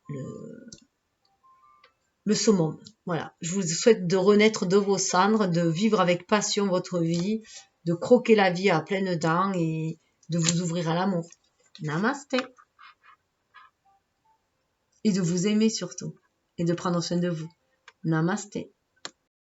le summum. Voilà, je vous souhaite de renaître de vos cendres, de vivre avec passion votre vie, de croquer la vie à pleines dents et de vous ouvrir à l'amour. Namasté. Et de vous aimer surtout. Et de prendre soin de vous. Namasté.